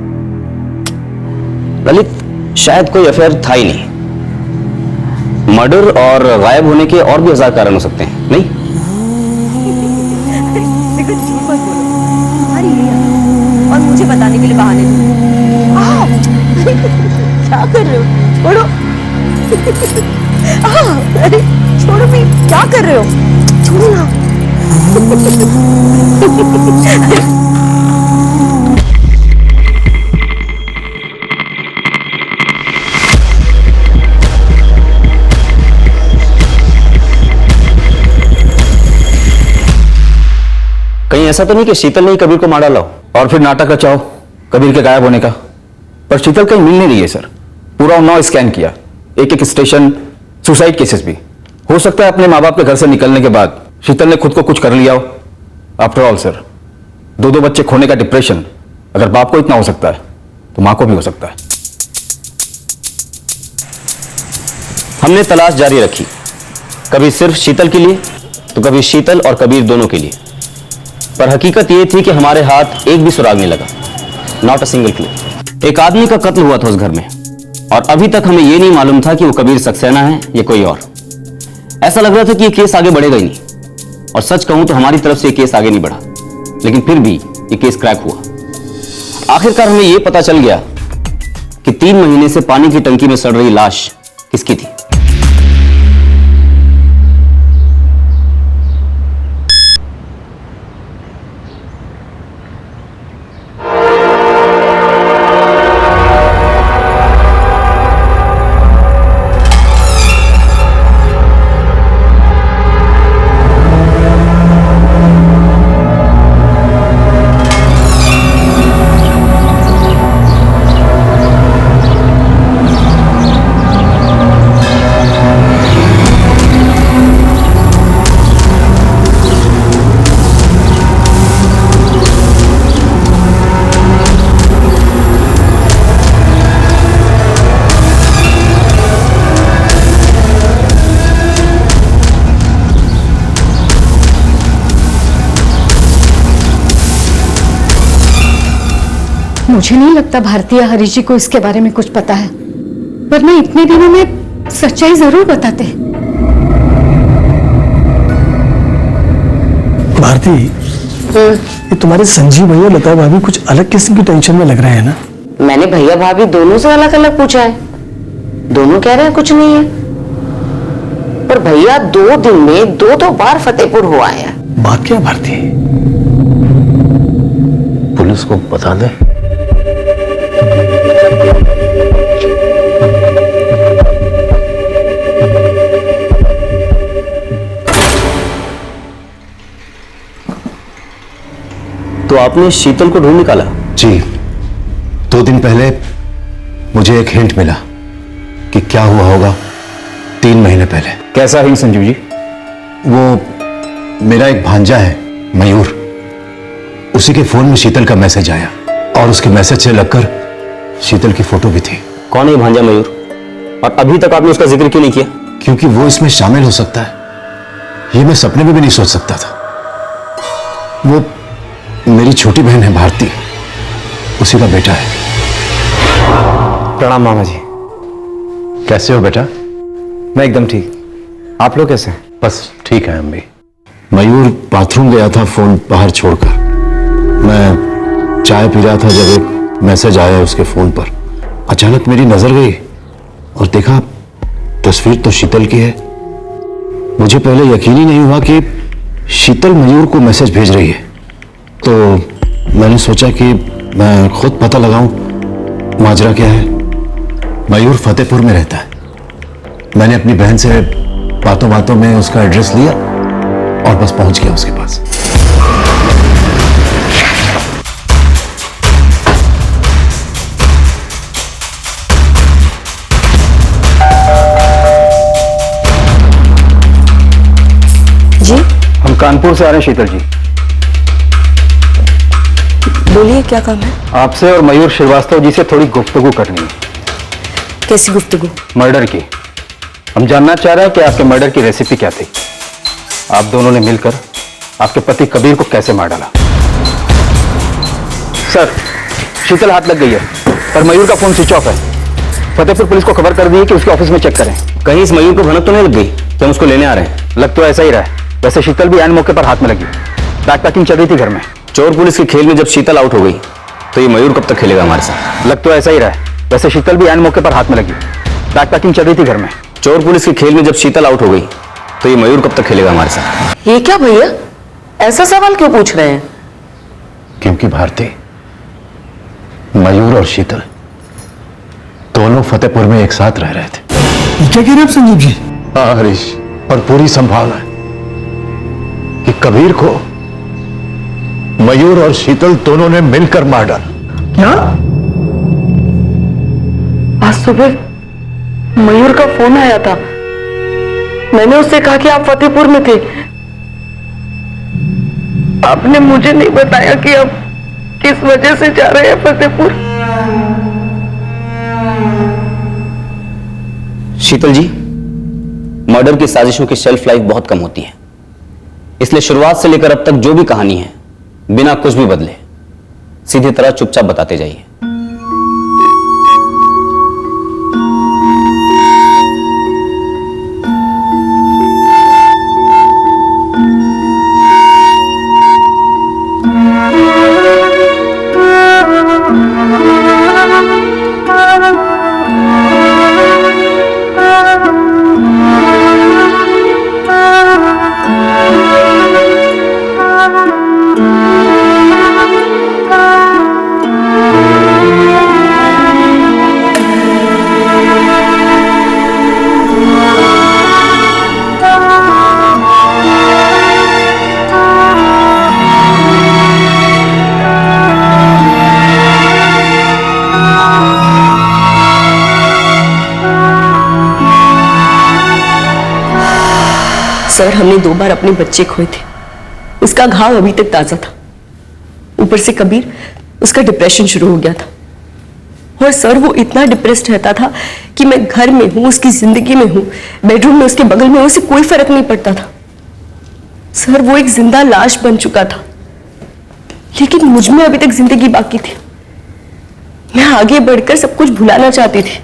ललित, शायद कोई अफेयर था ही नहीं। मर्डर और गायब होने के और भी 1000 कारण हो सकते हैं, नहीं? देखो, झूठ मत बोलो। अरे ये, और मुझे बताने के लिए बहाने दो। क्या कर रहे हो? छोड़ो। अरे छोड़ो भी, क्या कर रहे हो? छोड़ो ना। कहीं कहीं ऐसा तो नहीं कि शीतल ने ही कबीर को मार डाला हो? और फिर नाटक रचाओ कबीर के गायब होने का। पर शीतल कहीं मिल नहीं रही है सर। पूरा उन्नाव स्कैन किया, एक एक स्टेशन, सुसाइड केसेस भी। हो सकता है अपने माँ बाप के घर से निकलने के बाद शीतल ने खुद को कुछ कर लिया हो। आफ्टर ऑल सर, दो बच्चे खोने का डिप्रेशन अगर बाप को इतना हो सकता है तो मां को भी हो सकता है। हमने तलाश जारी रखी, कभी सिर्फ शीतल के लिए तो कभी शीतल और कबीर दोनों के लिए। पर हकीकत यह थी कि हमारे हाथ एक भी सुराग नहीं लगा, नॉट अ सिंगल क्लू। एक आदमी का कत्ल हुआ था उस घर में और अभी तक हमें यह नहीं मालूम था कि वो कबीर सक्सेना है या कोई और। ऐसा लग रहा था कि ये केस आगे बढ़ेगा ही नहीं, और सच कहूं तो हमारी तरफ से ये केस आगे नहीं बढ़ा, लेकिन फिर भी ये केस क्रैक हुआ। आखिरकार हमें यह पता चल गया कि 3 महीने से पानी की टंकी में सड़ रही लाश किसकी थी। मुझे नहीं लगता भारतीय हरीश जी को इसके बारे में कुछ पता है, वरना इतने दिनों में सच्चाई जरूर बताते। भारती, ये तुम्हारे संजीव भैया लता भाभी कुछ अलग किस्म की टेंशन में लग रहे हैं ना? मैंने भैया भाभी दोनों से अलग अलग पूछा है, दोनों कह रहे हैं कुछ नहीं है। पर भैया 2 दिन में 2 बार फतेहपुर हो आए हैं। बात क्या भारती? पुलिस को बता दे। तो आपने शीतल को ढूंढ निकाला? जी, 2 दिन पहले मुझे एक हिंट मिला कि क्या हुआ होगा 3 महीने पहले। कैसा हिंट संजीव जी? वो मेरा एक भांजा है मयूर, उसी के फोन में शीतल का मैसेज आया और उसके मैसेज से लगकर शीतल की फोटो भी थी। कौन है ये भांजा मयूर, और अभी तक आपने उसका जिक्र क्यों नहीं किया? क्योंकि वो इसमें शामिल हो सकता है, ये मैं सपने में भी नहीं सोच सकता था। वो मेरी छोटी बहन है भारती, उसी का बेटा है। प्रणाम मामा जी। कैसे हो बेटा? मैं एकदम ठीक, आप लोग कैसे हैं? बस ठीक है हम भी। मयूर बाथरूम गया था फोन बाहर छोड़कर, मैं चाय पी रहा था जब एक मैसेज आया उसके फोन पर। अचानक मेरी नजर गई और देखा तस्वीर तो शीतल की है। मुझे पहले यकीन ही नहीं हुआ कि शीतल मयूर को मैसेज भेज रही है, तो मैंने सोचा कि मैं खुद पता लगाऊं माजरा क्या है। मयूर फतेहपुर में रहता है। मैंने अपनी बहन से बातों बातों में उसका एड्रेस लिया और बस पहुंच गया उसके पास। जी, हम कानपुर से आ रहे हैं शीतल जी। बोलिए, क्या काम है? आपसे और मयूर श्रीवास्तव जी से थोड़ी गुफ्तगू करनी है। कैसी गुफ्तगू? मर्डर की। हम जानना चाह रहे हैं कि आपके मर्डर की रेसिपी क्या थी। आप दोनों ने मिलकर आपके पति कबीर को कैसे मार डाला? सर, शीतल हाथ लग गई है, पर मयूर का फोन स्विच ऑफ है। फतेहपुर पुलिस को खबर कर दी है कि उसके ऑफिस में चेक करें। कहीं इस मयूर को भनक तो नहीं लग गई कि हम उसको लेने आ रहे हैं? लग तो ऐसा ही रहा है। वैसे शीतल भी एन मौके पर हाथ में लगी। बैग पैकिंग चल रही थी घर में। चोर पुलिस के खेल में जब शीतल आउट हो गई तो ये मयूर कब तक खेलेगा हमारे साथ? लग तो ऐसा ही रहा है। वैसे शीतल भी एन मौके पर हाथ में लगी। बैग पैकिंग चल रही थी घर में। चोर पुलिस के खेल में जब शीतल आउट हो गई तो ये मयूर कब तक खेलेगा हमारे साथ? ये क्या भैया, ऐसा सवाल क्यों पूछ रहे हैं? क्योंकि भारती, मयूर और शीतल दोनों फतेहपुर में एक साथ रह रहे थे। क्या कह रहे हैं आप संजीव जी? हाँ हरीश, और पूरी संभावना है कि कबीर को मयूर और शीतल दोनों ने मिलकर मार डाला। क्या? आज सुबह मयूर का फोन आया था। मैंने उससे कहा कि आप फतेहपुर में थे। आपने मुझे नहीं बताया कि आप किस वजह से जा रहे हैं फतेहपुर। शीतल जी, मर्डर की साजिशों की शेल्फ लाइफ बहुत कम होती है, इसलिए शुरुआत से लेकर अब तक जो भी कहानी है बिना कुछ भी बदले सीधी तरह चुपचाप बताते जाइए। सर, हमने 2 बार अपने बच्चे खोए थे। उसका घाव अभी तक ताजा था। ऊपर से कबीर, उसका डिप्रेशन शुरू हो गया था। और सर, वो इतना डिप्रेस्ड रहता था कि मैं घर में हूं, उसकी जिंदगी में हूं, बेडरूम में उसके बगल में, उसे कोई फर्क नहीं पड़ता था। सर, वो एक जिंदा लाश बन चुका था। लेकिन मुझ में अभी तक जिंदगी बाकी थी। मैं आगे बढ़कर सब कुछ भुलाना चाहती थी।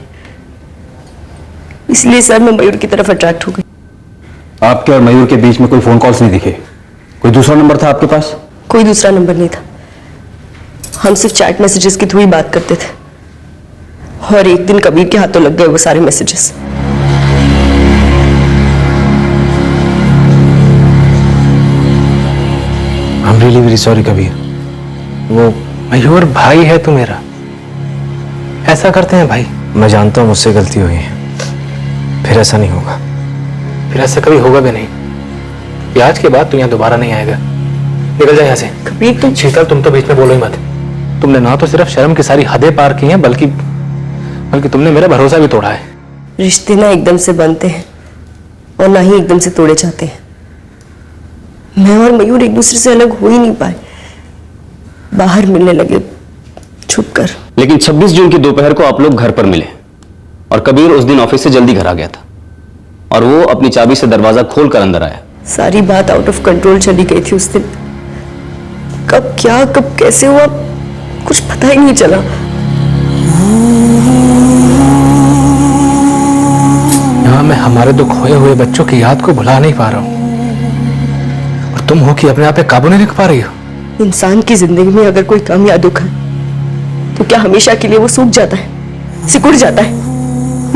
इसलिए सर, मैं मयूर की तरफ अट्रैक्ट हो गई। आपके और मयूर के बीच में कोई फोन कॉल्स नहीं दिखे? कोई दूसरा नंबर था आपके पास? कोई दूसरा नंबर नहीं था। हम सिर्फ चैट मैसेजेस के थ्रू ही बात करते थे। और एक दिन कबीर के हाथों लग गए वो सारे messages. I am really very sorry Kabir. वो मयूर भाई है तू मेरा। ऐसा करते हैं भाई। मैं जानता हूं मुझसे गलती हुई है, फिर ऐसा नहीं होगा। फिर ऐसा कभी होगा भी नहीं। ये आज के बाद तू यहाँ दोबारा नहीं आएगा। निकल जा यहाँ से। कबीर, तुम शीतल, तुम तो बीच में बोलो ही मत। तुमने ना तो सिर्फ शर्म की सारी हदें पार की हैं, बल्कि तुमने मेरा भरोसा भी तोड़ा है। रिश्ते ना एकदम से बनते हैं और ना ही एकदम से तोड़े जाते हैं। मैं और मयूर एक दूसरे से अलग हो ही नहीं पाए। बाहर मिलने लगे छुपकर। लेकिन 26 जून की दोपहर को आप लोग घर पर मिले और कबीर उस दिन ऑफिस से जल्दी घर आ गया था और वो अपनी चाबी से दरवाजा खोलकर अंदर आया। सारी बात आउट ऑफ कंट्रोल चली गई थी उस दिन। कब क्या, कब कैसे हुआ, कुछ पता ही नहीं चला। यहाँ मैं हमारे 2 खोए हुए बच्चों की याद को भुला नहीं पा रहा हूँ, और तुम हो कि अपने आप पे काबू नहीं रख पा रही हो। इंसान की जिंदगी में अगर कोई कम या दुख है तो क्या हमेशा के लिए वो सूख जाता है, सिकुड़ जाता है?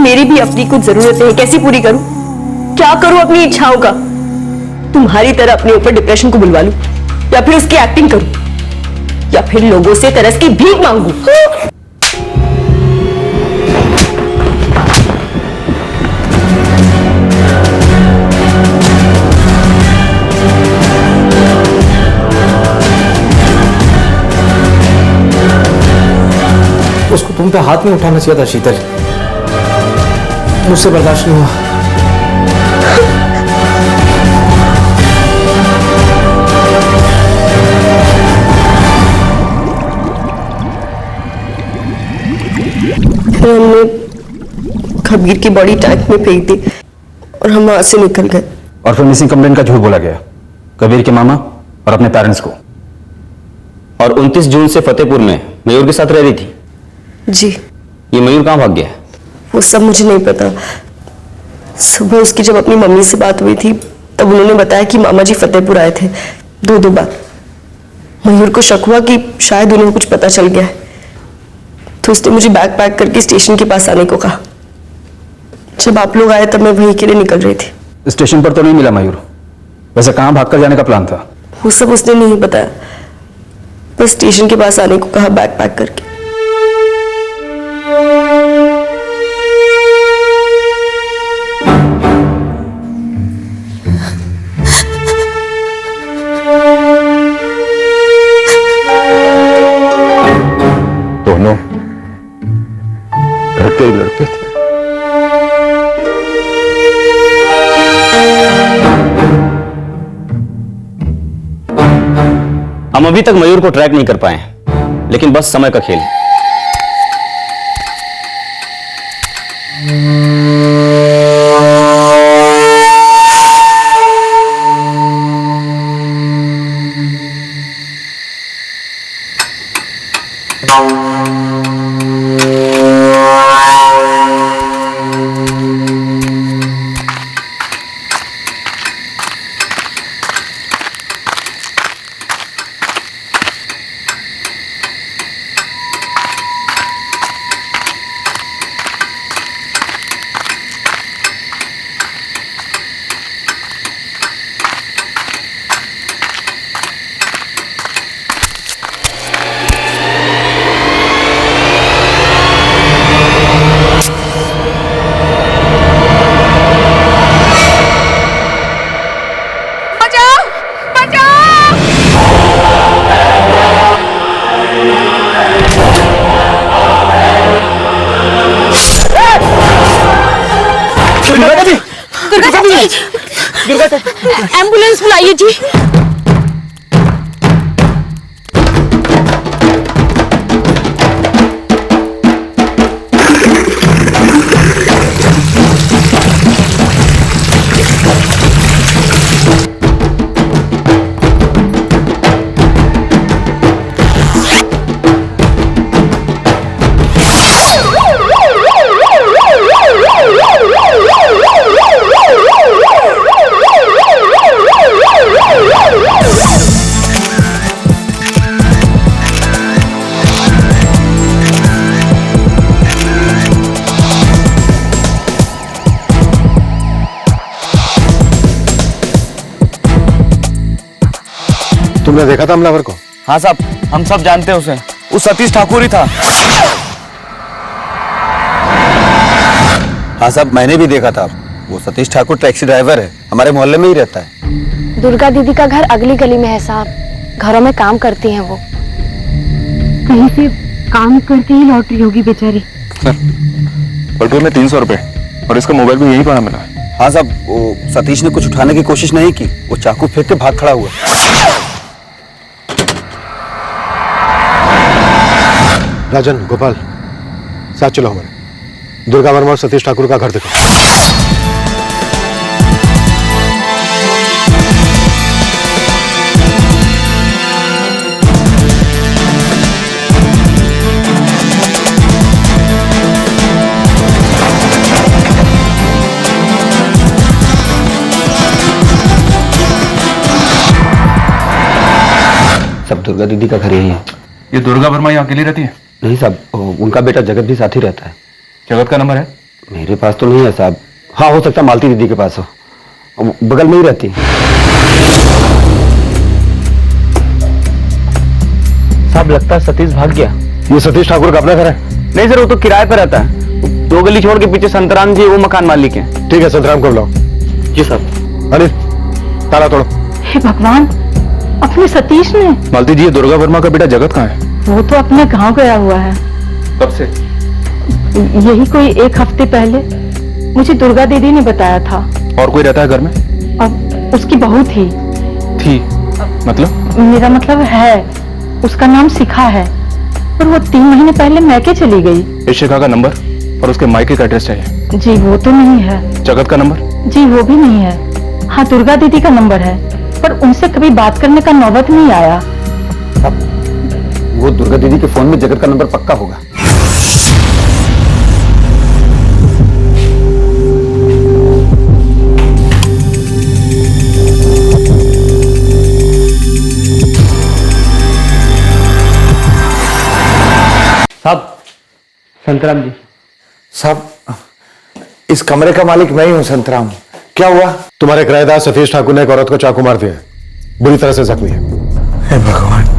मेरी भी अपनी कुछ जरूरतें हैं, कैसे पूरी करूं? क्या करूं अपनी इच्छाओं का? तुम्हारी तरह अपने ऊपर डिप्रेशन को बुलवा लूं, या फिर उसकी एक्टिंग करूं, या फिर लोगों से तरस की भीख मांगूं? उसको तुम पे हाथ नहीं उठाना चाहिए था शीतल। मुझसे बर्दाश्त नहीं हुआ। फिर हमने कबीर की बॉडी टैंक में फेंक दी और हम वहां से निकल गए। और फिर मिसिंग कंप्लेंट का झूठ बोला गया कबीर के मामा और अपने पेरेंट्स को। और 29 जून से फतेहपुर में मयूर के साथ रह रही थी? जी। ये मयूर कहाँ भाग गया है? वो सब मुझे नहीं पता। सुबह उसकी जब अपनी मम्मी से बात हुई थी तब उन्होंने बताया कि मामा जी फतेहपुर आए थे 2 बार। मयूर को शक हुआ कि शायद उन्हें कुछ पता चल गया है, तो उसने मुझे बैग पैक करके स्टेशन के पास आने को कहा। जब आप लोग आए तब मैं वहीं के लिए निकल रही थी। स्टेशन पर तो नहीं मिला मयूर। वैसे कहाँ भागकर जाने का प्लान था? वो सब उसने नहीं बताया, बस स्टेशन के पास आने को कहा बैग पैक करके। हम अभी तक मयूर को ट्रैक नहीं कर पाए, लेकिन बस समय का खेल है। एम्बुलेंस बुलाइए जी। तुमने देखा था हमलावर को? हाँ साहब, हम सब जानते हैं उसे। वो सतीश ठाकुर ही था। हाँ साहब, मैंने भी देखा था। वो सतीश ठाकुर टैक्सी ड्राइवर है, हमारे मोहल्ले में ही रहता है। दुर्गा दीदी का घर अगली गली में है साहब। घरों में काम करती हैं वो। कहीं से काम करके ही लौट रही होगी बेचारी। पेट्रोल में 300 रुपए और इसका मोबाइल भी यहीं पर मिला। हाँ साहब, वो सतीश ने कुछ उठाने की कोशिश नहीं की, वो चाकू फेंक के भाग खड़ा हुआ। राजन, गोपाल, साथ चलो हमारे। दुर्गा वर्मा और सतीश ठाकुर का घर देखो। सब दुर्गा दीदी का घर यही है। ये दुर्गा वर्मा यहाँ अकेली रहती है? नहीं साहब, उनका बेटा जगत भी साथ ही रहता है। जगत का नंबर है? मेरे पास तो नहीं है साहब। हाँ, हो सकता है मालती दीदी के पास हो, बगल में ही रहती है। साहब, लगता है सतीश भाग गया। ये सतीश ठाकुर का अपना घर है? नहीं सर, वो तो किराए पर रहता है। 2 गली छोड़ के पीछे संतराम जी, वो मकान मालिक हैं। ठीक है, संतराम को बुलाओ। जी साहब। अनिल, ताला तोड़ो। हे भगवान, अपने सतीश ने। मालती जी, ये दुर्गा वर्मा का बेटा जगत कहाँ है? वो तो अपने गांव गया हुआ है। कब से? यही कोई 1 हफ्ते पहले मुझे दुर्गा दीदी ने बताया था। और कोई रहता है घर में? अब उसकी बहू थी। मतलब? मेरा मतलब है, उसका नाम शिखा है, पर वो 3 महीने पहले मैके चली गई। इस शिखा का नंबर और उसके मायके का एड्रेस चाहिए। जी वो तो नहीं है। जगत का नंबर? जी वो भी नहीं है। हाँ, दुर्गा दीदी का नंबर है, पर उनसे कभी बात करने का नौबत नहीं आया। वो दुर्गा दीदी के फोन में जगत का नंबर पक्का होगा। साहब, संतराम जी। साहब, इस कमरे का मालिक मैं ही हूं, संतराम। क्या हुआ? तुम्हारे किराएदार सतीश ठाकुर ने एक औरत को चाकू मार दिया है, बुरी तरह से जख्मी है। हे भगवान।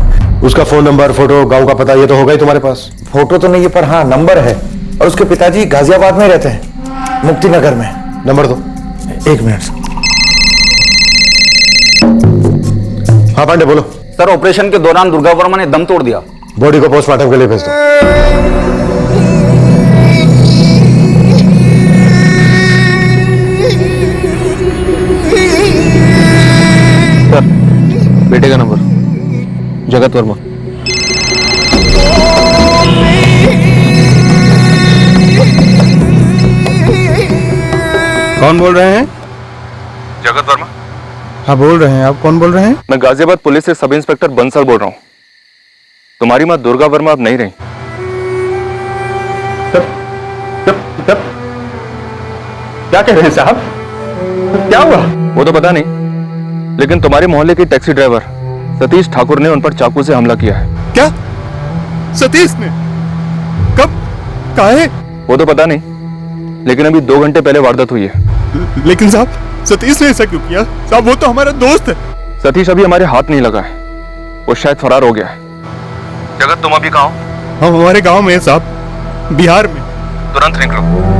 उसका फोन नंबर, फोटो, गांव का पता, ये तो होगा ही तुम्हारे पास। फोटो तो नहीं है, पर हाँ नंबर है। और उसके पिताजी गाजियाबाद में रहते हैं, मुक्ति नगर में। नंबर दो। 1 मिनट। हाँ पांडे, बोलो। सर, ऑपरेशन के दौरान दुर्गा वर्मा ने दम तोड़ दिया। बॉडी को पोस्टमार्टम के लिए भेज दो। बेटे का नंबर? जगत वर्मा। कौन बोल रहे हैं? जगत वर्मा। हाँ बोल रहे हैं। आप कौन बोल रहे हैं? मैं गाजियाबाद पुलिस से सब इंस्पेक्टर बंसल बोल रहा हूँ। तुम्हारी माँ दुर्गा वर्मा अब नहीं रही। क्या कह रहे हैं साहब? क्या हुआ? वो तो पता नहीं, लेकिन तुम्हारे मोहल्ले के टैक्सी ड्राइवर सतीश ठाकुर ने उन पर चाकू से हमला किया है। क्या? सतीश ने? कब? काहे? वो तो पता नहीं, लेकिन अभी 2 घंटे पहले वारदात हुई है। लेकिन साहब सतीश ने ऐसा क्यों किया? साहब वो तो हमारा दोस्त है। सतीश अभी हमारे हाथ नहीं लगा है, वो शायद फरार हो गया है। जगत तुम अभी कहाँ हो? हम हमारे गांव में है साहब, बिहार में। तुरंत निकलो।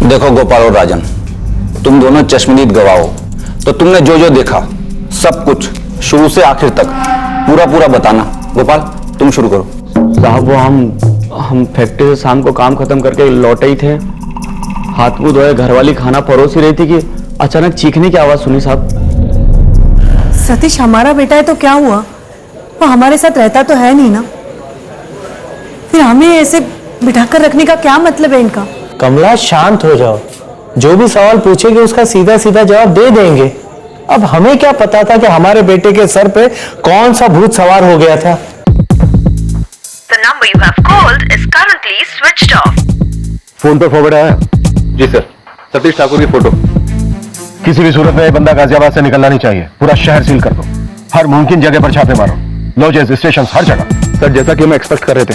देखो गोपाल और राजन, तुम दोनों चश्मदीद गवाह हो, तो तुमने जो जो देखा सब कुछ शुरू से आखिर तक पूरा पूरा बताना। गोपाल तुम शुरू करो। साहब वो हम फैक्ट्री से शाम को काम खत्म करके लौटे ही थे, हाथ मुंह धोए, घरवाली खाना परोस ही रही थी कि अचानक चीखने की आवाज सुनी साहब। सतीश हमारा बेटा है तो क्या हुआ? वो हमारे साथ रहता तो है नहीं ना, फिर हमें ऐसे बिठाकर रखने का क्या मतलब है इनका? कमला शांत हो जाओ, जो भी सवाल पूछेगी उसका सीधा सीधा जवाब दे देंगे। अब हमें क्या पता था कि हमारे बेटे के सर पे कौन सा भूत सवार हो गया था। The number you have called is currently switched off. Phone पर फॉरवर्ड आया? जी सर, सतीश ठाकुर की फोटो। किसी भी सूरत में यह बंदा गाजियाबाद से निकलना नहीं चाहिए। पूरा शहर सील कर दो, हर मुमकिन जगह पर छापे मारो, लॉजेस, स्टेशन, हर जगह। सर जैसा कि हम एक्सपेक्ट कर रहे थे,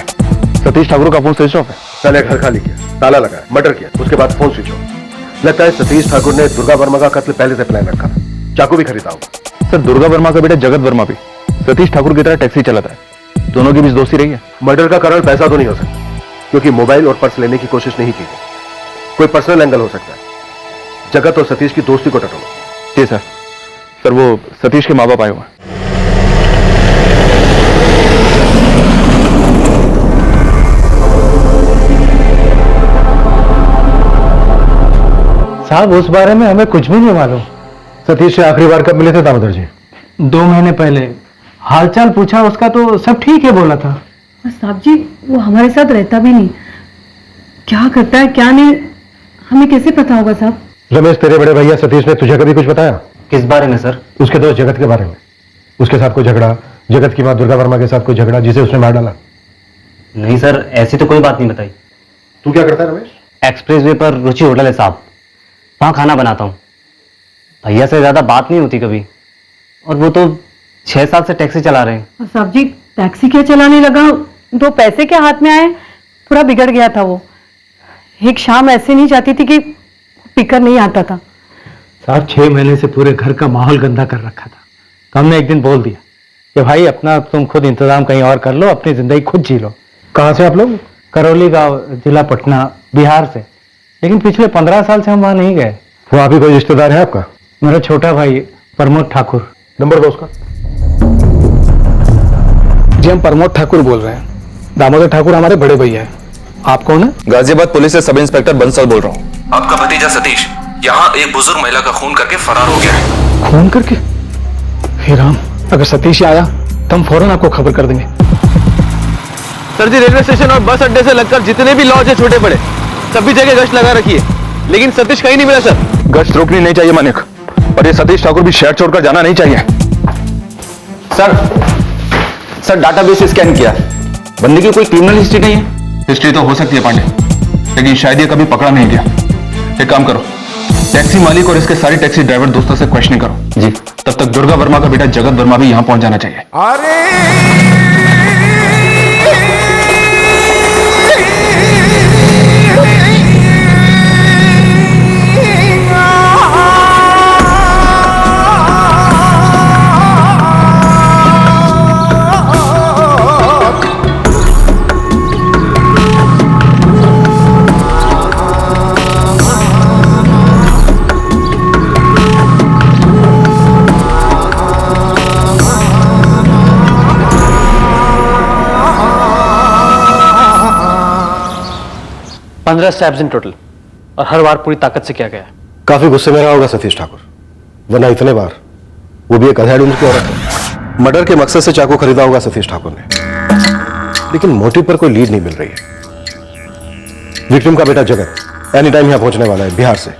सतीश ठाकुर का फोन स्विच ऑफ है। पहले घर खाली किया, ताला लगाया, मर्डर किया, उसके बाद फोन स्विच ऑफ। लगता है सतीश ठाकुर ने दुर्गा वर्मा का कत्ल पहले से प्लान रखा था, चाकू भी खरीदा होगा। सर दुर्गा वर्मा का बेटा जगत वर्मा भी सतीश ठाकुर की तरह टैक्सी चलाता है, दोनों के बीच दोस्ती रही है। मर्डर का कारण पैसा तो नहीं हो सकता, क्योंकि मोबाइल और पर्स लेने की कोशिश नहीं की गई। कोई पर्सनल एंगल हो सकता है। जगत और सतीश की दोस्ती को टटोलो। जी सर। सर वो सतीश के माँ बाप आए हुए हैं। साहब उस बारे में हमें कुछ भी नहीं मालूम। सतीश से आखिरी बार कब मिले थे दामोदर जी? 2 महीने पहले। हालचाल पूछा उसका तो सब ठीक है बोला था। साहब जी वो हमारे साथ रहता भी नहीं, क्या करता है क्या नहीं हमें कैसे पता होगा साहब? रमेश, तेरे बड़े भैया सतीश ने तुझे कभी कुछ बताया? किस बारे में सर? उसके दोस्त जगत के बारे में। उसके साथ कोई झगड़ा, जगत की माँ दुर्गा वर्मा के साथ कोई झगड़ा जिसे उसने मार डाला? नहीं सर, ऐसी तो कोई बात नहीं बताई। तू क्या करता है रमेश? एक्सप्रेस वे पर रुचि होटल है साहब, वहाँ खाना बनाता हूँ। भैया से ज्यादा बात नहीं होती कभी, और वो तो 6 साल से टैक्सी चला रहे हैं। साहब जी टैक्सी क्या चलाने लगा, 2 पैसे के हाथ में आए, पूरा बिगड़ गया था वो। एक शाम ऐसे नहीं जाती थी कि पिकर नहीं आता था। साहब 6 महीने से पूरे घर का माहौल गंदा कर रखा था, तो हमने एक दिन बोल दिया कि भाई अपना तुम खुद इंतजाम कहीं और कर लो, अपनी जिंदगी खुद जी लो। कहाँ से आप लोग? करौली गांव, जिला पटना, बिहार से। लेकिन पिछले 15 साल से हम वहां नहीं गए। वहाँ भी कोई रिश्तेदार है आपका? मेरा छोटा भाई प्रमोद ठाकुर। नंबर दो उसका। जी हम प्रमोद ठाकुर बोल रहे हैं, दामोदर ठाकुर हमारे बड़े भैया हैं। आप कौन है? गाजियाबाद पुलिस से सब इंस्पेक्टर बंसल बोल रहा हूँ। आपका भतीजा सतीश यहाँ एक बुजुर्ग महिला का खून करके फरार हो गया है। खून करके? हे राम, अगर सतीश आया तो हम फौरन आपको खबर कर देंगे। सर जी रेलवे स्टेशन और बस अड्डे से लगकर जितने भी लॉज है छोटे बड़े सभी जगह गश्त लगा रखी है, लेकिन सतीश कहीं नहीं मिला सर। गश्त रोकनी नहीं चाहिए मानिक, और ये सतीश ठाकुर भी शहर छोड़कर जाना नहीं चाहिए। सर डाटाबेस स्कैन किया, बंदे की कोई क्रिमिनल हिस्ट्री नहीं है। हिस्ट्री तो हो सकती है पांडे, लेकिन शायद ये कभी पकड़ा नहीं गया। एक काम करो, टैक्सी मालिक और इसके सारे टैक्सी ड्राइवर दोस्तों से क्वेश्चनिंग करो। जी। तब तक दुर्गा वर्मा का बेटा जगत वर्मा भी यहाँ पहुंच जाना चाहिए। 15 स्टैब्स इन टोटल, और हर बार पूरी ताकत से किया गया है। काफी गुस्से में रहा होगा सतीश ठाकुर, वरना इतने बार, वो भी एक अधेड़ उम्र की औरत है। मर्डर के मकसद से चाकू खरीदा होगा सतीश ठाकुर ने, लेकिन मोटिव पर कोई लीड नहीं मिल रही है। विक्टिम का बेटा जगत एनी टाइम यहां पहुंचने वाला है बिहार से।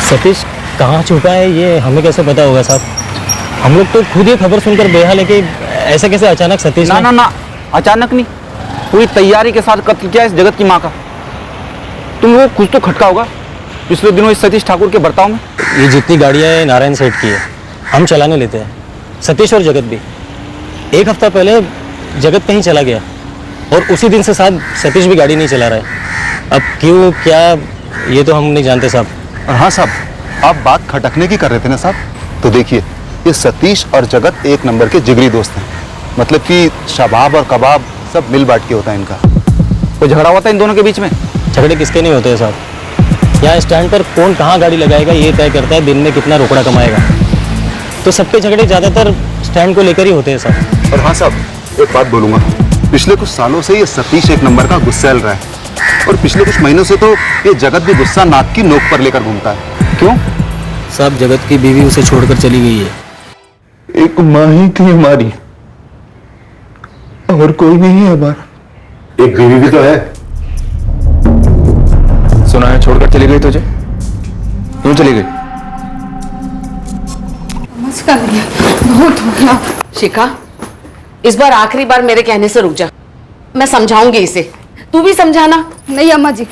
सतीश कहाँ छुपा है ये हमें कैसे पता होगा साहब? हम लोग तो खुद ही खबर सुनकर बेहाल है कि ऐसे कैसे अचानक सतीश ना ना ना, अचानक नहीं, पूरी तैयारी के साथ कत्ल किया इस जगत की माँ का। तुम लोग कुछ तो खटका होगा पिछले दिनों इस सतीश ठाकुर के बर्ताव में। ये जितनी गाड़ियाँ हैं नारायण सेठ की है, हम चलाने लेते हैं, सतीश और जगत भी। एक हफ्ता पहले जगत कहीं चला गया और उसी दिन से साहब सतीश भी गाड़ी नहीं चला रहा है। अब क्यों क्या ये तो हम नहीं जानते साहब। और हाँ साहब, आप बात खटकने की कर रहे थे ना साहब, तो देखिए ये सतीश और जगत एक नंबर के जिगरी दोस्त हैं। मतलब कि शबाब और कबाब सब मिल बांट के होता है इनका। कोई झगड़ा हुआ था इन दोनों के बीच में? झगड़े किसके नहीं होते हैं साहब, यहाँ स्टैंड पर कौन कहाँ गाड़ी लगाएगा ये तय करता है दिन में कितना रोकड़ा कमाएगा। तो सबके झगड़े ज़्यादातर स्टैंड को लेकर ही होते हैं साहब। और हाँ साहब, एक बात बोलूंगा, पिछले कुछ सालों से ये सतीश एक नंबर का गुस्सैल रहा है, और पिछले कुछ महीनों से तो ये जगत भी गुस्सा नाक की नोक पर लेकर घूमता है। क्यों साहब? जगत की बीवी उसे छोड़कर चली गई है। एक माँ ही थी हमारी, और कोई नहीं है हमारा। एक बीवी भी तो है। सुना है छोड़कर चली गई तुझे? क्यों चली गई? बहुत हो गया। शिखा, इस बार आखिरी बार मेरे कहने से रुक जा, मैं समझाऊंगी इसे, तू भी समझाना। नहीं अम्मा जी,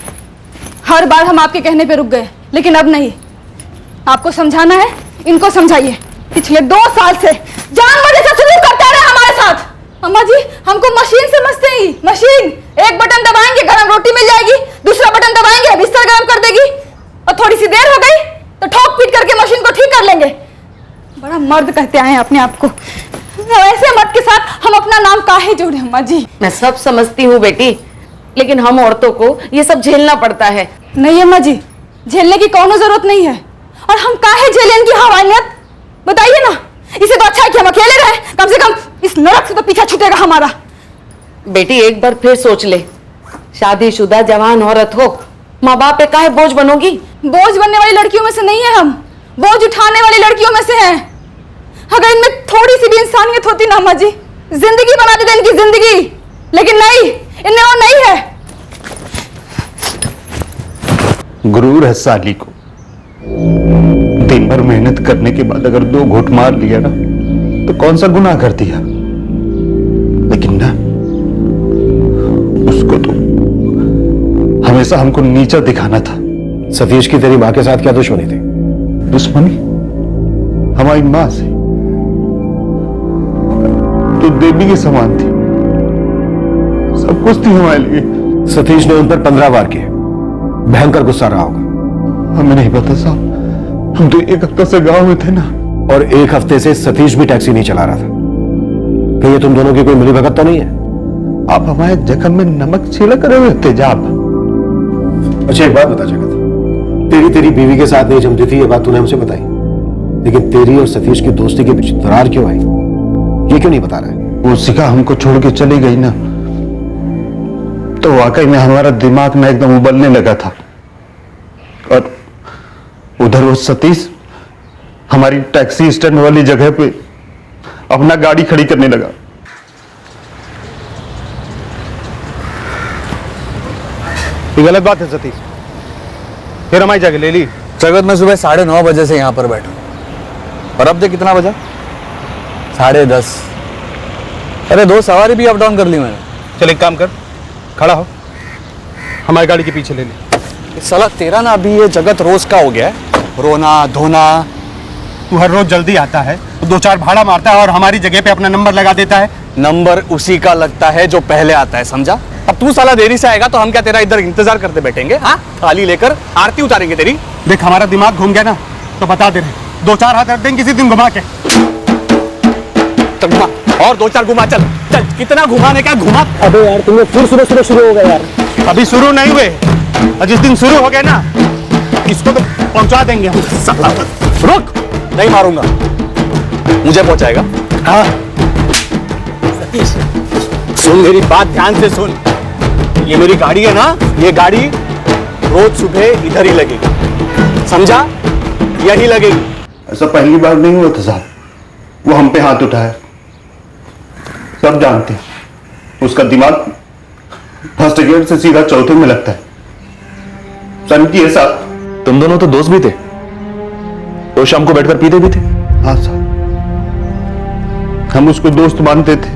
हर बार हम आपके कहने पे रुक गए, लेकिन अब नहीं। आपको समझाना है, इनको समझाइए। पिछले 2 साल से जानवर जैसा सलूक करते रहे हमारे साथ। अम्मा जी, हमको मशीन समझते ही। मशीन, एक बटन दबाएंगे गरम रोटी मिल जाएगी, दूसरा बटन दबाएंगे बिस्तर गरम कर देगी, और थोड़ी सी देर हो गई तो ठोक पीट करके मशीन को ठीक कर लेंगे। बड़ा मर्द कहते आए अपने आप को। ऐसे मर्द के साथ हम अपना नाम काहे जोड़े अम्मा जी? मैं सब समझती हूँ बेटी, लेकिन हम औरतों को ये सब झेलना पड़ता है। नहीं अम्मा जी, झेलने की कोनो जरूरत नहीं है। और हम काहे झेलें इनकी हवानियत? बताइए ना। इसे तो अच्छा है कि हम अकेले रहे, कम से कम इस नरक से तो पीछा छूटेगा हमारा। बेटी एक बार फिर सोच ले, शादीशुदा जवान औरत हो, माँ बाप पे काहे बोझ बनोगी? बोझ बनने वाली लड़कियों में से नहीं है हम, बोझ उठाने वाली लड़कियों में से हैं। अगर इनमें थोड़ी सी भी इंसानियत होती ना अम्मा जी, जिंदगी बना देते इनकी जिंदगी, लेकिन नहीं, इनमें वो नहीं है। गुरूर है साली को। दिन भर मेहनत करने के बाद अगर 2 घूंट मार लिया ना, तो कौन सा गुनाह कर दिया। लेकिन ना, उसको तो हमेशा हमको नीचा दिखाना था। सतीश की तेरी माँ के साथ क्या दुश्मनी थी? दुश्मनी हमारी माँ से तो देवी के समान थी, सब कुछ थी हमारे लिए। सतीश ने उन पर 15 वार किए, भयंकर गुस्सा रहा होगा। हमें नहीं पता साहब, हम तो 1 हफ्ता से गांव में थे ना। और 1 हफ्ते से सतीश भी टैक्सी नहीं चला रहा था। तो ये तुम दोनों की कोई मिलीभगत तो नहीं है? आप हमारे जख्म में नमक छिड़क रहे हो तेजाब। अच्छा एक बात बता जगत, तेरी बीवी के साथ नहीं जमती थी, ये बात तूने हमसे बताई, लेकिन तेरी और सतीश की दोस्ती के बीच दरार क्यों आई, ये क्यों नहीं बता रहा है? वो शिखा हमको छोड़ के चली गई ना, तो वाकई में हमारा दिमाग ना एकदम उबलने लगा था। और उधर वो सतीश हमारी टैक्सी स्टैंड वाली जगह पे अपना गाड़ी खड़ी करने लगा। ये गलत बात है सतीश, फिर हमारी जगह ले ली। जगत में सुबह 9:30 बजे से यहाँ पर बैठा, और अब देख कितना बजा, 10:30। अरे 2 सवारी भी अप डाउन कर ली मैंने। चल एक काम कर, खड़ा हो, हमारी गाड़ी के पीछे ले ले। साला तेरा ना अभी ये जगत रोज का हो गया है, रोना धोना। तू हर रोज जल्दी आता है, 2-4 भाड़ा मारता है और हमारी जगह पे अपना नंबर लगा देता है। नंबर उसी का लगता है जो पहले आता है, समझा? अब तू साला देरी से आएगा तो हम क्या तेरा इधर इंतजार करते बैठेंगे? हाँ, थाली लेकर आरती उतारेंगे तेरी। देख हमारा दिमाग घूम गया ना, तो बता दे रहे, 2-4 हाथ रख देंगे किसी दिन घुमा के। और 2-4 घुमा चल। चल कितना घुमाने का घुमा। अबे यार तुम लोग फिर सुबह सुबह शुरू हो गए यार। अभी शुरू नहीं हुए, और जिस दिन शुरू हो गए ना इसको तो पहुंचा देंगे हम। साला रुक, नहीं मारूंगा। मुझे पहुंचाएगा? हाँ सतीश सुन मेरी बात ध्यान से सुन, ये मेरी गाड़ी है ना, ये गाड़ी रोज सुबह इधर ही लगेगी, समझा? यही लगेगी। ऐसा पहली बार नहीं हुआ था साहब, वो हम पे हाथ उठाया। सब जानते हैं उसका दिमाग फर्स्ट गियर से सीधा चौथे में लगता है। सन की है साहब। तुम दोनों तो दोस्त भी थे, तो शाम को बैठकर पीते भी थे। हाँ साहब, हम उसको दोस्त मानते थे,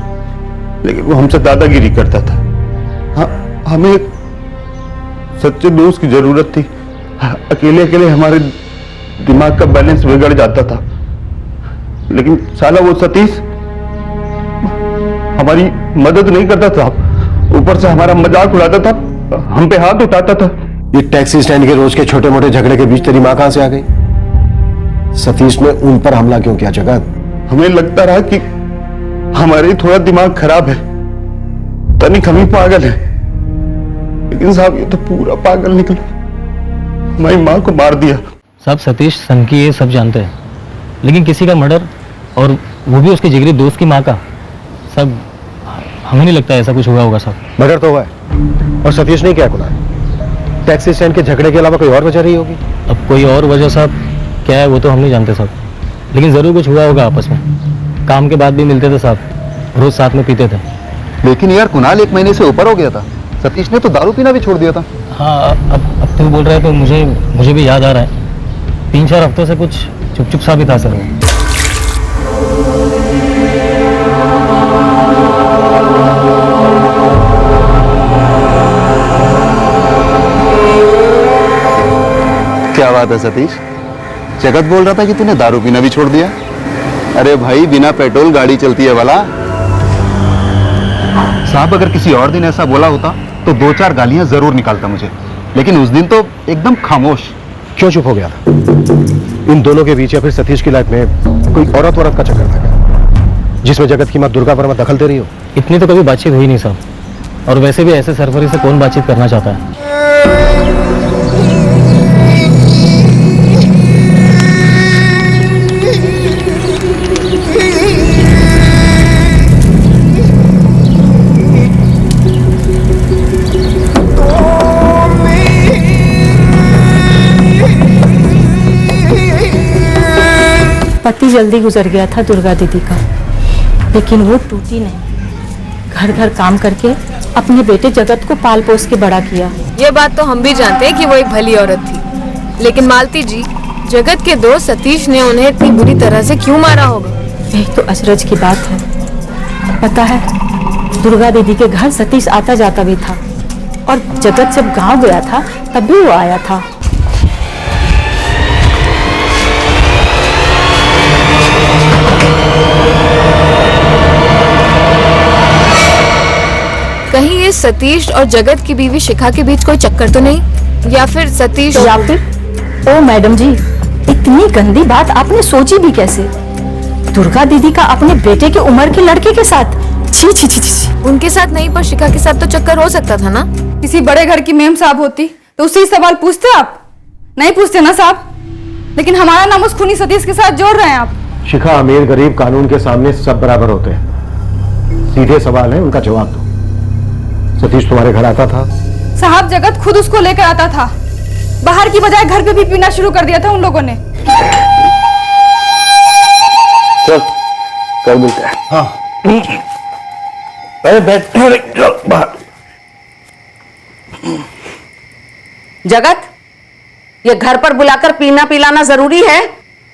लेकिन वो हमसे दादागिरी करता था। हाँ, हमें एक सच्चे दोस्त की जरूरत थी। अकेले अकेले हमारे दिमाग का बैलेंस बिगड़ जाता था, लेकिन साला वो सतीश हमारी मदद नहीं करता था, ऊपर से हमारा मजाक उड़ाता था, हम पे हाथ उठाता था। ये टैक्सी स्टैंड के रोज के छोटे मोटे झगड़े के बीच तेरी माँ कहां से आ गई? सतीश ने उन पर हमला क्यों किया जगत? हमें लगता रहा कि हमारे थोड़ा दिमाग खराब है, तनिक हम ही पागल है, लेकिन साहब ये तो पूरा पागल निकला। हमारी माँ को मार दिया। सब सतीश सनकी ये सब जानते हैं, लेकिन किसी का मर्डर, और वो भी उसके जिगरी दोस्त की माँ का, सब हमें नहीं लगता ऐसा कुछ हुआ होगा। सब मर्डर तो हुआ है, और सतीश ने क्या खुला? टैक्सी स्टैंड के झगड़े के अलावा कोई और वजह रही होगी? अब कोई और वजह साहब क्या है वो तो हम नहीं जानते साहब, लेकिन ज़रूर कुछ हुआ होगा आपस में। काम के बाद भी मिलते थे साहब, रोज साथ में पीते थे। लेकिन यार कुणाल 1 महीने से ऊपर हो गया था, सतीश ने तो दारू पीना भी छोड़ दिया था। हाँ अब तुम बोल रहे हो तो मुझे भी याद आ रहा है, 3-4 हफ्तों से कुछ चुप चुप सा भी था सर। क्या बात है सतीश, जगत बोल रहा था कि तूने दारू पीना भी छोड़ दिया। अरे भाई बिना पेट्रोल गाड़ी चलती है वाला। साहब अगर किसी और दिन ऐसा बोला होता तो 2-4 गालियां जरूर निकालता मुझे, लेकिन उस दिन तो एकदम खामोश। क्यों चुप हो गया था? इन दोनों के बीच या फिर सतीश की लाइफ में कोई औरत का चक्कर था क्या, जिसमें जगत की मां दुर्गा वर्मा दखल दे रही हो? इतनी तो कभी बातचीत हुई नहीं साहब, और वैसे भी ऐसे सरफरी से कौन बातचीत करना चाहता है। पति जल्दी गुजर गया था दुर्गा दीदी का, लेकिन वो टूटी नहीं। घर घर काम करके अपने बेटे जगत को पाल पोस के बड़ा किया। ये बात तो हम भी जानते हैं कि वो एक भली औरत थी, लेकिन मालती जी, जगत के दोस्त सतीश ने उन्हें इतनी बुरी तरह से क्यों मारा होगा? यही तो अचरज की बात है। पता है, दुर्गा दीदी के घर सतीश आता जाता भी था, और जगत जब गांव गया था तब भी वो आया था। कहीं ये सतीश और जगत की बीवी शिखा के बीच कोई चक्कर तो नहीं, या फिर सतीश या फिर ओ मैडम जी, इतनी गंदी बात आपने सोची भी कैसे? दुर्गा दीदी का अपने बेटे की उम्र के लड़के के साथ? छी छी छी छी। उनके साथ नहीं, पर शिखा के साथ तो चक्कर हो सकता था ना। किसी बड़े घर की मेम साहब होती तो उससे सवाल पूछते आप? नहीं पूछते ना साहब, लेकिन हमारा नाम उस खूनी सतीश के साथ जोड़ रहे हैं आप। शिखा, अमीर गरीब कानून के सामने सब बराबर होते हैं। सीधे सवाल है, उनका जवाब दो। सतीश तुम्हारे घर आता था? साहब जगत खुद उसको लेकर आता था, बाहर की बजाय घर पे भी पीना शुरू कर दिया था उन लोगों ने। चल कर मिलते हैं। हाँ अरे बैठ बाहर। जगत, ये घर पर बुलाकर पीना पिलाना जरूरी है?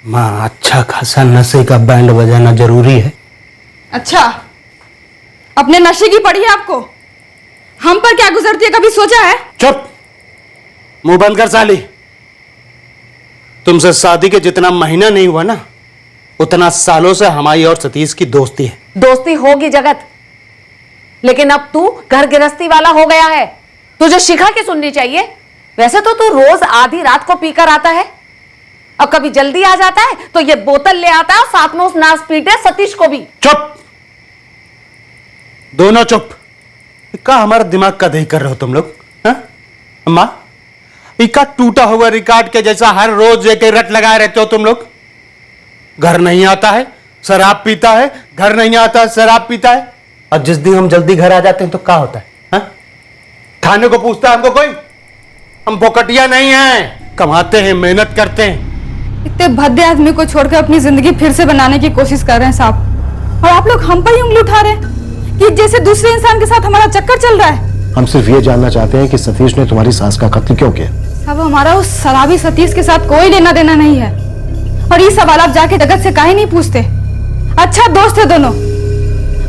माँ, अच्छा खासा नशे का बैंड बजाना जरूरी है। अच्छा, अपने नशे की पड़ी है आपको? हम पर क्या गुजरती है कभी सोचा है? चुप, मुंह बंद कर साली। तुमसे शादी के जितना महीना नहीं हुआ ना, उतना सालों से हमारी और सतीश की दोस्ती है। दोस्ती होगी जगत, लेकिन अब तू घर गृहस्थी वाला हो गया है, तुझे शिखा की सुननी चाहिए। वैसे तो तू रोज आधी रात को पीकर आता है, और कभी जल्दी आ जाता है तो ये बोतल ले आता है और साथ में उस नास पीटे सतीश को भी। चुप, दोनों चुप। का हमारा दिमाग का दही कर रहे हो तुम लोग? हाँ? अम्मा, इका टूटा हुआ रिकॉर्ड के जैसा हर रोज एक रट लगाए रहते हो तुम लोग। घर नहीं आता है, शराब पीता है, घर नहीं आता है, शराब पीता है। और जिस दिन हम जल्दी घर आ जाते हैं तो क्या होता है? हाँ? खाने को पूछता है हमको कोई? हम फोकटिया नहीं हैं, कमाते हैं, मेहनत करते हैं। इतने भद्दे आदमी को छोड़कर अपनी जिंदगी फिर से बनाने की कोशिश कर रहे हैं साहब, और आप लोग हम पर ही उंगली उठा रहे हैं कि जैसे दूसरे इंसान के साथ हमारा चक्कर चल रहा है। हम सिर्फ ये जानना चाहते हैं कि सतीश ने तुम्हारी सास का कत्ल क्यों किया। अब हमारा उस शराबी सतीश के साथ कोई लेना देना नहीं है, और ये सवाल आप जाके जगत से काहे नहीं पूछते? अच्छा दोस्त है दोनों,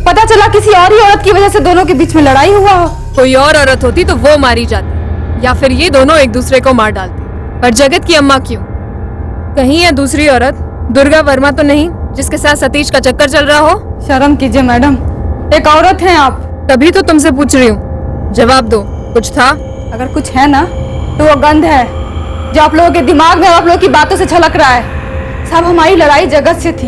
पता चला किसी और ही औरत की वजह से दोनों के बीच में लड़ाई हुआ हो। कोई और औरत होती तो वो मारी जाती, या फिर ये दोनों एक दूसरे को मार डालते। पर जगत की अम्मा क्यों? कहीं है दूसरी औरत, दुर्गा वर्मा तो नहीं, जिसके साथ सतीश का चक्कर चल रहा हो? शर्म कीजिए मैडम, एक औरत हैं आप। तभी तो तुमसे पूछ रही हूँ, जवाब दो। कुछ था? अगर कुछ है ना तो वो गंध है जो आप लोगों के दिमाग में, आप लोगों की बातों से छलक रहा है। साहब हमारी लड़ाई जगत से थी,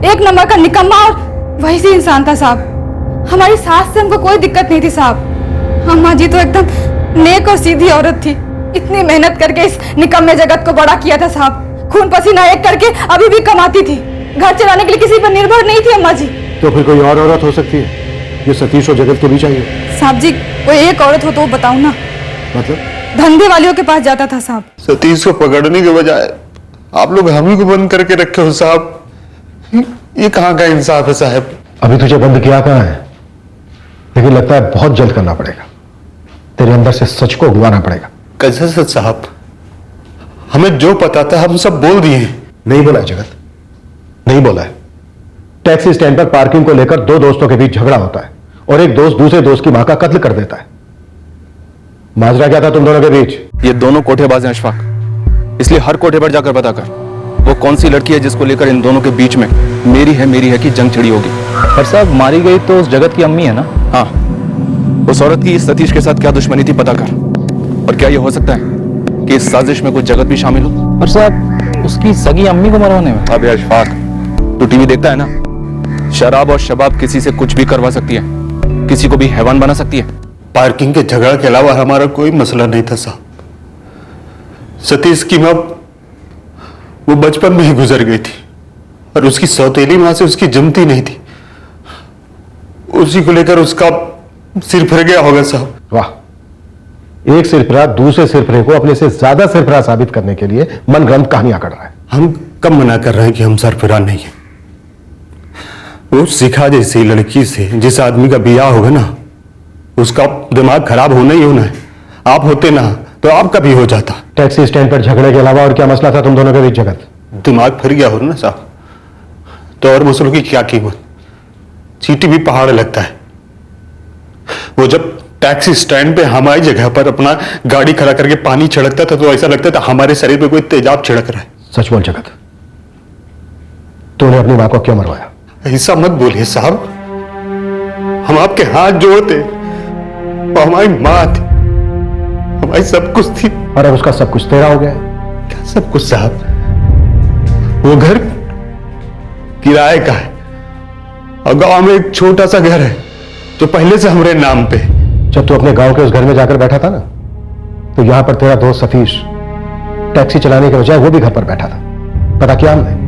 एक नंबर का निकम्मा और वही से इंसान था साहब। हमारी सास से हमको कोई दिक्कत नहीं थी साहब। अम्मा जी तो एकदम नेक और सीधी औरत थी, इतनी मेहनत करके इस निकम्मे जगत को बड़ा किया था साहब। खून पसीना एक करके अभी भी कमाती थी, घर चलाने के लिए किसी पर निर्भर नहीं थी अम्मा जी। तो फिर कोई और औरत हो सकती है ये सतीश और जगत के बीच आई है? साहब जी कोई एक औरत हो तो बताओ ना। मतलब? धंधे वालियों के पास जाता था साहब। सतीश को पकड़ने के बजाय आप लोग हम ही को बंद करके रखे हो साहब। ये कहाँ का इंसाफ है साहब? अभी तुझे बंद किया कहाँ है, लेकिन लगता है बहुत जल्द करना पड़ेगा। तेरे अंदर से सच को उगवाना पड़ेगा। कैसे सच साहब? हमें जो पता था हम सब बोल दिए। नहीं बोला है जगत, नहीं बोला है। टैक्सी स्टैंड पर पार्किंग को लेकर दो दोस्तों के बीच झगड़ा होता है और एक दोस्त दूसरे दोस्त की मां का कत्ल कर देता है। माजरा क्या था तुम दोनों के बीच? ये दोनों कोठेबाज हैं अशफाक, इसलिए हर कोठे पर जाकर पता कर वो कौन सी लड़की है जिसको लेकर इन दोनों के बीच में मेरी है की जंग छिड़ी होगी। पर साहब मारी गई तो उस जगत की अम्मी है ना? हाँ, उस औरत की इस सतीश के साथ क्या दुश्मनी थी पता कर। और क्या ये हो सकता है कि इस साजिश में कुछ जगत भी शामिल हो? पर साहब उसकी सगी अम्मी को मरवाने में? अबे अशफाक, तू टीवी देखता है ना? शराब और शबाब किसी से कुछ भी करवा सकती है, किसी को भी हैवान बना सकती है। पार्किंग के झगड़ा के अलावा हमारा कोई मसला नहीं था साहब। सतीश की मां वो बचपन में ही गुजर गई थी और उसकी सौतेली मां से उसकी जमती नहीं थी। उसी को लेकर उसका सिर फिर गया होगा साहब। वाह, एक सिरफिरा दूसरे सिरफिरे को अपने से ज्यादा सिरफिरा साबित करने के लिए मनगढ़ंत कहानियां कर रहा है। हम कब मना कर रहे हैं कि हम सरफिरा नहीं है। वो शिखा जैसी लड़की से जिस आदमी का बियाह होगा ना, उसका दिमाग खराब होना ही होना है। आप होते ना तो आपका भी हो जाता। टैक्सी स्टैंड पर झगड़े के अलावा और क्या मसला था तुम दोनों के बीच जगत? दिमाग फिर गया हो ना साहब, तो और मसलों की क्या कीमत? चीटी भी पहाड़ लगता है। वो जब टैक्सी स्टैंड पे हमारी जगह पर अपना गाड़ी खड़ा करके पानी छिड़कता था तो ऐसा लगता था हमारे शरीर पे कोई तेजाब छिड़क रहा है। सच बोल जगत, तूने अपनी मां को क्यों मरवाया? ऐसा मत बोलिए साहब, हम आपके हाथ जोड़ते, वो हमारी मां थी, हमारी सब कुछ थी। और अब उसका सब कुछ तेरा हो गया? क्या सब कुछ साहब? वो घर किराए का है और गांव में एक छोटा सा घर है जो पहले से हमारे नाम पे। जब तू अपने गांव के उस घर में जाकर बैठा था ना, तो यहां पर तेरा दोस्त सतीश टैक्सी चलाने के बजाय वो भी घर पर बैठा था। पता क्या हमने?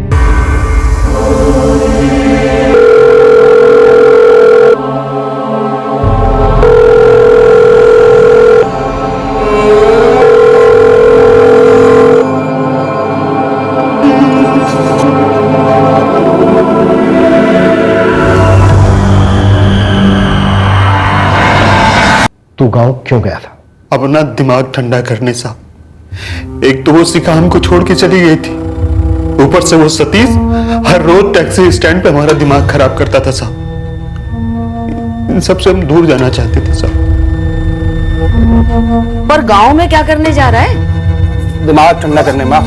तू गांव क्यों गया था? अपना दिमाग ठंडा करने साहब। एक तो वो शिखा हमको छोड़ के चली गई थी, ऊपर से वो सतीश हर रोज टैक्सी स्टैंड पे हमारा दिमाग खराब करता था साहब। इन सब से हम दूर जाना चाहते थे साहब। पर गांव में क्या करने जा रहा है? दिमाग ठंडा करने मां।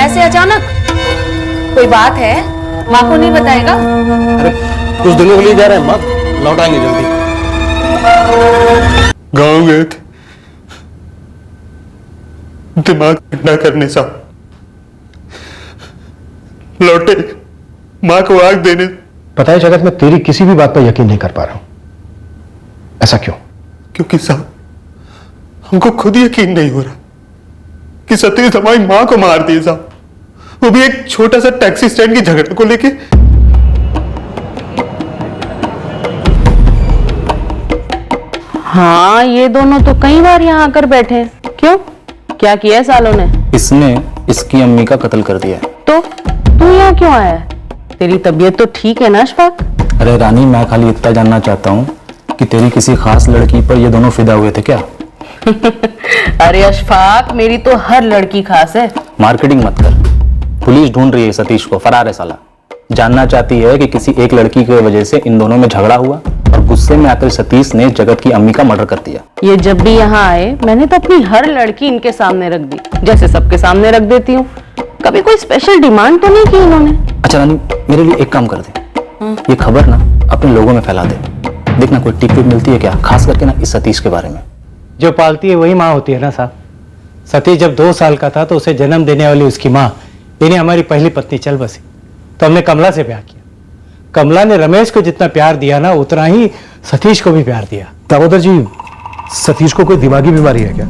ऐसे अचानक? कोई बात है? माँ को नहीं बताएगा? अरे कुछ दिनों के लिए जा रहे हैं मां, लौट आएंगे जल्दी। गांव गए थे दिमाग ठंडा करने साहब, लौटे मां को आग देने। पता है जगत, मैं तेरी किसी भी बात पर यकीन नहीं कर पा रहा हूं। ऐसा क्यों? क्योंकि साहब हमको खुद यकीन नहीं हो रहा कि सतीश हमारी मां को मार दिए साहब, वो भी एक छोटा सा टैक्सी स्टैंड की झगड़े को लेके। हाँ, ये दोनों तो कई बार यहाँ आकर बैठे हैं। क्यों, क्या किया है सालों ने? इसने इसकी अम्मी का कत्ल कर दिया है। तो तू यहाँ क्यों आया है? तेरी तबीयत तो ठीक है ना अशफाक? अरे रानी, मैं खाली इतना जानना चाहता हूँ कि तेरी किसी खास लड़की पर ये दोनों फिदा हुए थे क्या? अरे अशफाक, मेरी तो हर लड़की खास है। मार्केटिंग मत कर। पुलिस ढूंढ रही है सतीश को, फरार है साला। जानना चाहती है कि किसी एक लड़की की वजह से इन दोनों में झगड़ा हुआ और गुस्से में आकर सतीश ने जगत की अम्मी का मर्डर कर दिया। ये जब भी यहाँ आए मैंने तो अपनी हर लड़की इनके सामने रख दी, जैसे सबके सामने रख देती हूँ। कभी कोई स्पेशल डिमांड तो नहीं की इन्होंने? अच्छा रानी, मेरे लिए एक काम कर दे, ये खबर ना अपने लोगों में फैला दे। देखना कोई टिप मिलती है क्या, खास करके ना इस सतीश के बारे में। जो पालती है वही माँ होती है ना साहब। सतीश जब 2 साल का था तो उसे जन्म देने वाली उसकी माँ यानी हमारी पहली पत्नी चल बसी, तो हमने कमला से ब्याह किया। कमला ने रमेश को जितना प्यार दिया ना, उतना ही सतीश को भी प्यार दिया। दामोदर जी, सतीश को कोई दिमागी बीमारी है क्या?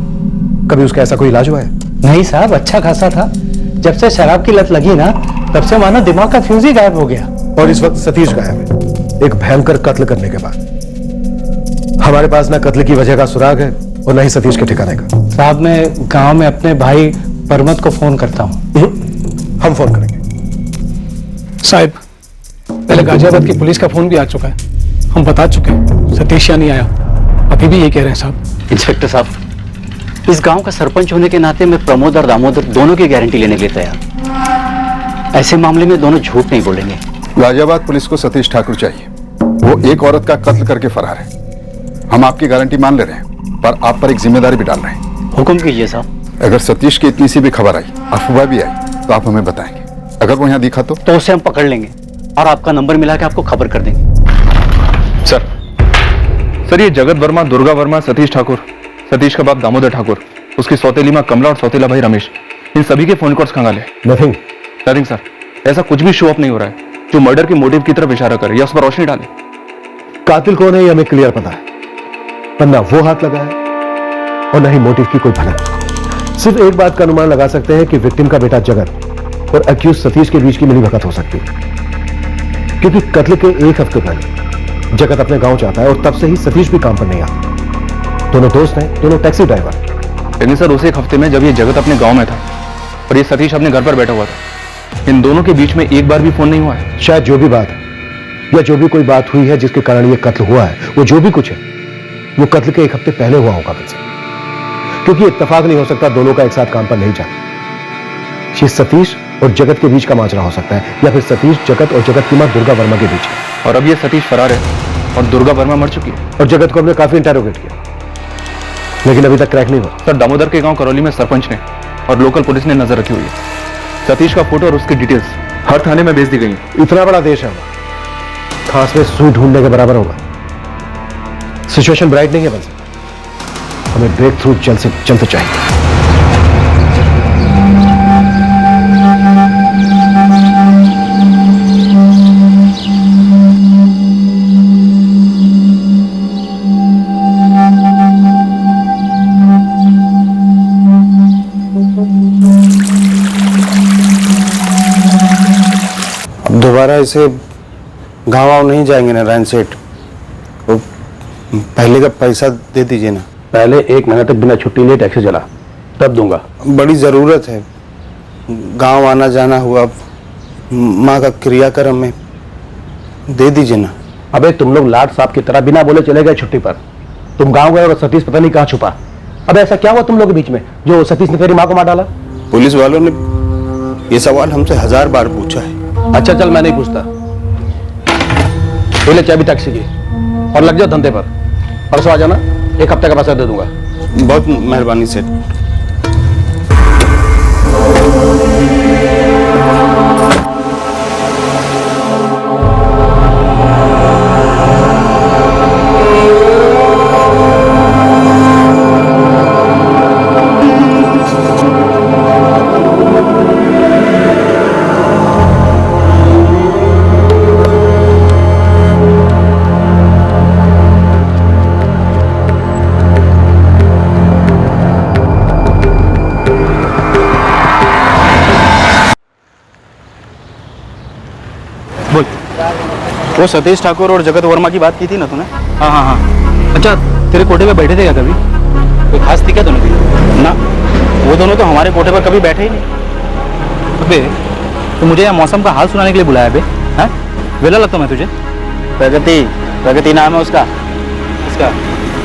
कभी उसका ऐसा कोई इलाज हुआ है? नहीं साहब, अच्छा खासा था। जब से शराब की लत लगी ना, तब से मानो दिमाग का फ्यूज ही गायब हो गया। और इस वक्त सतीश गायब है, एक भयंकर कत्ल करने के बाद। हमारे पास ना कत्ल की वजह का सुराग है और ना ही सतीश के ठिकाने का। साहब, मैं गांव में अपने भाई परमत को फोन करता हूँ। हम फोन करेंगे। साहब, पहले गाजियाबाद की पुलिस का फोन भी आ चुका है, हम बता चुके हैं सतीश नहीं आया। अभी भी ये कह रहे हैं साहब। इंस्पेक्टर साहब, इस गांव का सरपंच होने के नाते मैं प्रमोद और दामोदर दोनों की गारंटी लेने के लिए तैयार। ऐसे मामले में दोनों झूठ नहीं बोलेंगे। गाजियाबाद पुलिस को सतीश ठाकुर चाहिए। वो एक औरत का कत्ल करके फरार है। हम आपकी गारंटी मान ले रहे हैं, पर आप पर एक जिम्मेदारी भी डाल रहे हैं। हुक्म कीजिए साहब। अगर सतीश की इतनी सी भी खबर आई, अफवाह भी आई, तो आप हमें बताएंगे। अगर वो यहाँ दिखा तो उसे हम पकड़ लेंगे और आपका नंबर मिला के आपको खबर कर देंगे। सर, ये जगत वर्मा, दुर्गा वर्मा, सतीश ठाकुर, सतीश का बाप दामोदर ठाकुर, उसकी सौतेली माँ कमला और सौतेला भाई रमेश, इन सभी के फोन कॉल्स खंगाले। नथिंग नथिंग सर, ऐसा कुछ भी शो अप नहीं हो रहा है जो मर्डर के मोटिव की तरफ इशारा करे या उस पर रोशनी डाले। कातिल कौन है ये हमें क्लियर पता है, पर ना वो हाथ लगा है और ना ही मोटिव की कोई भनक। सिर्फ एक बात का अनुमान लगा सकते हैं कि विक्टिम का बेटा जगत और अक्यूज सतीश के बीच की मिलीभगत हो सकती है, क्योंकि कत्ल के 1 हफ्ते पहले जगत अपने गांव जाता है और तब से ही सतीश भी काम पर नहीं आता। दोनों दोस्त हैं, दोनों टैक्सी ड्राइवर। लेकिन सर, उस 1 हफ्ते में जब ये जगत अपने गांव में था और ये सतीश अपने घर पर बैठा हुआ था, इन दोनों के बीच में एक बार भी फोन नहीं हुआ है। शायद जो भी बात है या जो भी कोई बात हुई है जिसके कारण ये कत्ल हुआ है, वो जो भी कुछ है वो कत्ल के 1 हफ्ते पहले हुआ होगा वैसे, क्योंकि इत्तेफाक नहीं हो सकता दोनों का एक साथ काम पर नहीं जाता। ये सतीश और जगत के बीच का माजरा हो सकता है, या फिर सतीश, जगत और जगत की मां दुर्गा वर्मा के बीच है। और अब ये सतीश फरार है और दुर्गा वर्मा मर चुकी है। और जगत को हमने काफी इंटेरोगेट किया, लेकिन अभी तक क्रैक नहीं हुआ। सर, दामोदर के गांव करौली में सरपंच ने और लोकल पुलिस ने नजर रखी हुई है। सतीश का फोटो और उसकी डिटेल्स हर थाने में भेज दी गई है। इतना बड़ा देश है हमारा, खास में सुई ढूंढने के बराबर होगा। सिचुएशन ब्राइट नहीं है, बस हमें ब्रेक थ्रू जल्द से जल्द चाहिए। दोबारा इसे गाँव नहीं जाएंगे नारायण सेठ, वो पहले का पैसा दे दीजिए ना। पहले 1 महीना तक बिना छुट्टी लिए टैक्सी चला, तब दूंगा। बड़ी जरूरत है, गांव आना जाना हुआ, माँ का क्रियाक्रम में, दे दीजिए ना। अबे तुम लोग लाट साहब की तरह बिना बोले चले गए छुट्टी पर। तुम गांव गए और सतीश पता नहीं कहाँ छुपा। अब ऐसा क्या हुआ तुम लोग के बीच में जो सतीश ने तेरी माँ को मार डाला? पुलिस वालों ने ये सवाल हमसे 1000 बार पूछा है। अच्छा चल, मैं नहीं पूछता। पहले चाबी टैक्सी की और लग जाओ धंधे पर। परसों आ जाना, 1 हफ्ते का पैसा दे दूंगा। बहुत मेहरबानी सेठ। वो सतीश ठाकुर और जगत वर्मा की बात की थी ना तूने? हाँ हाँ हाँ। अच्छा, तेरे कोठे पे बैठे थे क्या कभी? कोई खास थी क्या दोनों की? ना, वो दोनों तो हमारे कोठे पर कभी बैठे ही नहीं। अबे, तो मुझे यहाँ मौसम का हाल सुनाने के लिए बुलाया बे? हाँ? वेला लगता मैं तुझे? प्रगति नाम है उसका। इसका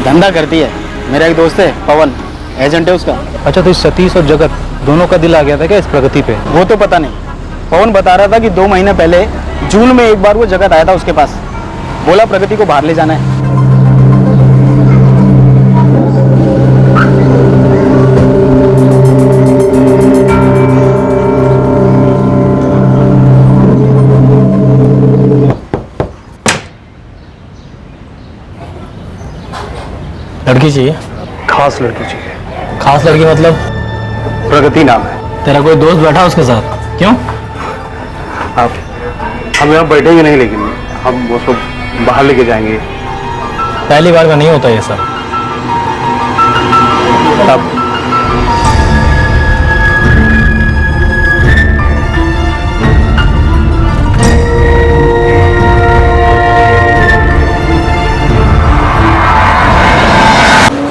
धंधा करती है। मेरा एक दोस्त है पवन, एजेंट है उसका। अच्छा, तो इस सतीश और जगत दोनों का दिल आ गया था क्या इस प्रगति पे? वो तो पता नहीं। पवन बता रहा था कि 2 महीने पहले जून में एक बार वो जगत आया था उसके पास, बोला प्रगति को बाहर ले जाना है। लड़की चाहिए? खास लड़की चाहिए। खास लड़की मतलब? प्रगति नाम है। तेरा कोई दोस्त बैठा उसके साथ? क्यों? हम यहाँ बैठेंगे नहीं, लेकिन हम उसको बाहर लेके जाएंगे। पहली बार का नहीं होता ये सब। अब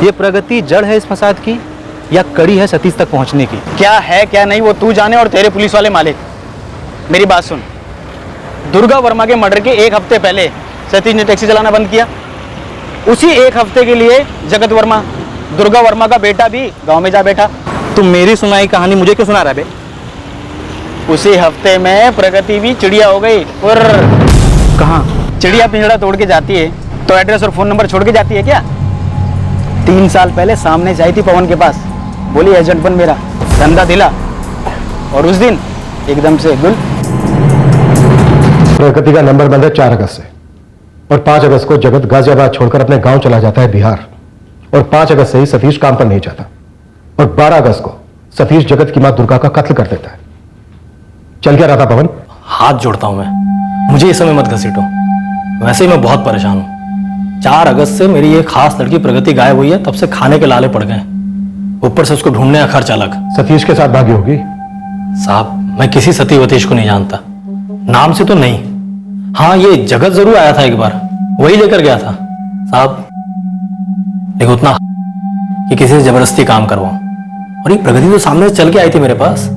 ये प्रगति जड़ है इस फसाद की या कड़ी है सतीश तक पहुंचने की? क्या है क्या नहीं वो तू जाने और तेरे पुलिस वाले मालिक। मेरी बात सुन, दुर्गा वर्मा के मर्डर के 1 हफ्ते पहले सतीश ने टैक्सी चलाना बंद किया। उसी 1 हफ्ते के लिए जगत वर्मा, दुर्गा वर्मा का बेटा भी गांव में जा बैठा। तुम मेरी सुनाई कहानी मुझे क्यों सुना रहा है बे? उसी हफ्ते में प्रगति भी चिड़िया हो गई। और कहाँ? चिड़िया पिंजड़ा तोड़ के जाती है तो एड्रेस और फोन नंबर छोड़ के जाती है क्या? 3 साल पहले सामने से आई थी पवन के पास, बोली एजेंट बन मेरा, धंधा दिला, और उस दिन एकदम से गुल। प्रगति का नंबर बंद है 4 अगस्त से, और 5 अगस्त को जगत गाजियाबाद छोड़कर अपने गांव चला जाता है बिहार, और 5 अगस्त से ही सतीश काम पर नहीं जाता, और 12 अगस्त को सतीश जगत की मां दुर्गा का कत्ल कर देता है। चल क्या रहा था पवन? हाथ जोड़ता हूं मैं, मुझे इस समय मत घसीटो, वैसे ही मैं बहुत परेशान हूं। 4 अगस्त से मेरी ये खास लड़की प्रगति गायब हुई है, तब से खाने के लाले पड़ गए, ऊपर से उसको ढूंढने का खर्च अलग। सतीश के साथ भागी होगी। साहब, मैं किसी सती वतीश को नहीं जानता, नाम से तो नहीं। हाँ, ये जगत जरूर आया था एक बार, वही लेकर गया था साहब, लेकिन उतना कि किसी से जबरदस्ती काम करवाऊं। और ये प्रगति तो सामने से चल के आई थी मेरे पास,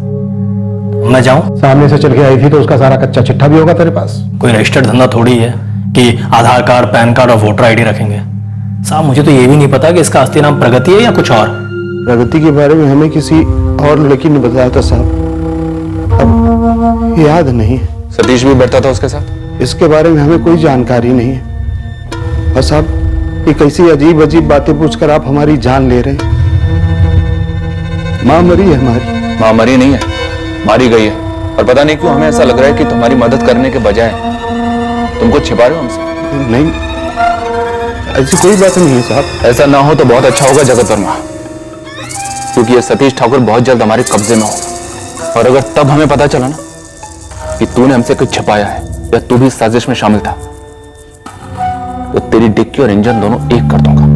मैं जाऊं? सामने से चल के आई थी तो उसका सारा कच्चा चिट्ठा भी होगा तेरे पास। कोई रजिस्टर्ड धंधा थोड़ी है कि आधार कार्ड, पैन कार्ड और वोटर आईडी रखेंगे। साहब, मुझे तो ये भी नहीं पता कि इसका असली नाम प्रगति है या कुछ और। प्रगति के बारे में हमें किसी और लड़की ने बताया था साहब, अब याद नहीं। सतीश भी बैठता था उसके साथ? इसके बारे में हमें कोई जानकारी नहीं है। और साहब, ये कैसी अजीब अजीब बातें पूछकर आप हमारी जान ले रहे हैं। माँ मरी है हमारी। माँ मरी नहीं है, मारी गई है, और पता नहीं क्यों हमें ऐसा लग रहा है कि तुम्हारी मदद करने के बजाय तुमको छिपा रहे हो हमसे। नहीं, ऐसी कोई बात नहीं है साहब। ऐसा ना हो तो बहुत अच्छा होगा जगत वर्मा, क्योंकि ये सतीश ठाकुर बहुत जल्द हमारे कब्जे में होगा, और अगर तब हमें पता चला ना कि तूने हमसे कुछ छिपाया है या तू भी इस साजिश में शामिल था, तो तेरी डिक्की और इंजन दोनों एक कर दूंगा।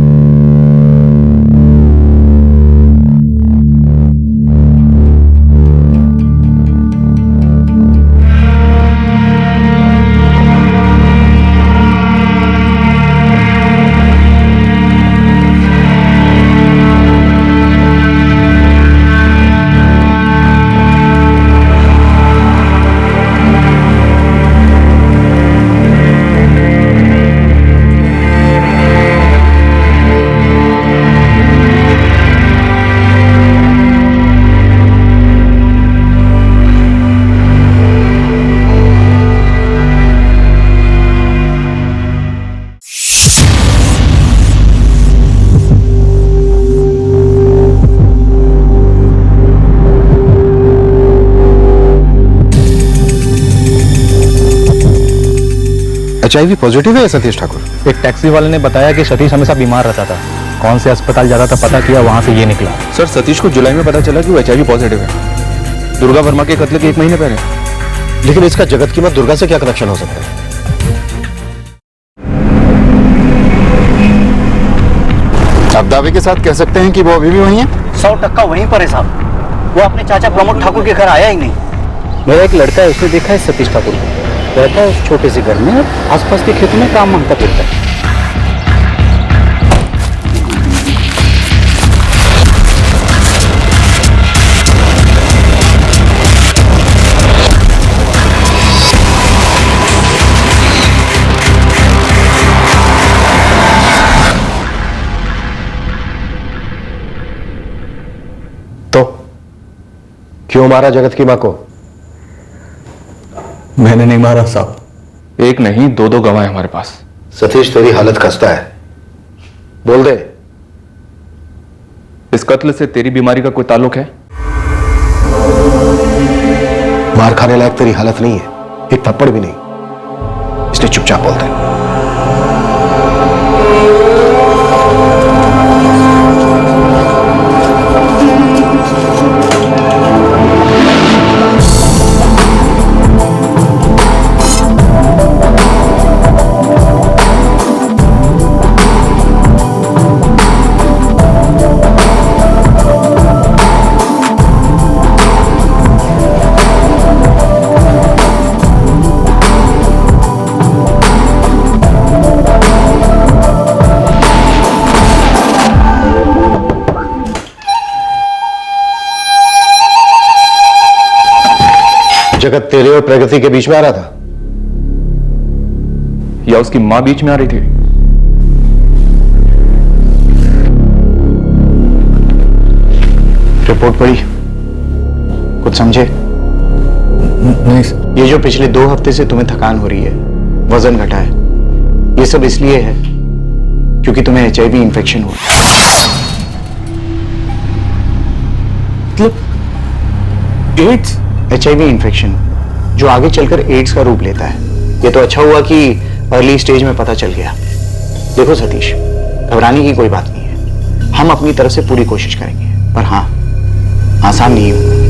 HIV पॉजिटिव है सतीश ठाकुर? एक टैक्सी वाले ने बताया कि सतीश हमेशा बीमार रहता था, कौन से अस्पताल जाता था पता किया, वहां से ये निकला। सर, सतीश को जुलाई में पता चला कि वो HIV पॉजिटिव है, दुर्गा वर्मा के कत्ल के 1 महीने पहले। लेकिन इसका जगत की मां दुर्गा से क्या कनेक्शन हो सकता है? आप दावे के साथ कह सकते हैं कि वो अभी भी वहीं है? 100% वहीं पर है साहब। वो अपने चाचा प्रमोद ठाकुर के घर आया ही नहीं। मेरा एक लड़का है, उसने देखा है सतीश ठाकुर को। रहता है उस छोटे से घर में, आसपास के खेतों में काम मांगता फिरता है। तो क्यों मारा जगत की मां को? मैंने नहीं मारा साहब। एक नहीं, दो दो गवाह हैं हमारे पास। सतीश, तेरी हालत खस्ता है, बोल दे। इस कत्ल से तेरी बीमारी का कोई ताल्लुक है? मार खाने लायक तेरी हालत नहीं है, एक थप्पड़ भी नहीं, इसलिए चुपचाप बोल दे। जगत तेरे और प्रगति के बीच में आ रहा था या उसकी मां बीच में आ रही थी? रिपोर्ट पढ़ी, कुछ समझे? नहीं। ये जो पिछले 2 हफ्ते से तुम्हें थकान हो रही है, वजन घटा है, ये सब इसलिए है क्योंकि तुम्हें HIV इंफेक्शन हुआ। मतलब एड्स? HIV इंफेक्शन जो आगे चलकर एड्स का रूप लेता है। ये तो अच्छा हुआ कि अर्ली स्टेज में पता चल गया। देखो सतीश, घबराने की कोई बात नहीं है, हम अपनी तरफ से पूरी कोशिश करेंगे, पर हाँ, आसान नहीं होगा।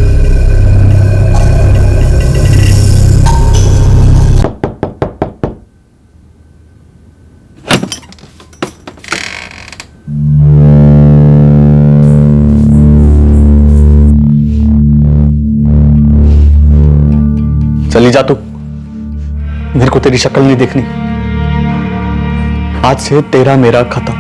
चली जा तू, मेरे को तेरी शक्ल नहीं देखनी। आज से तेरा मेरा खत्म।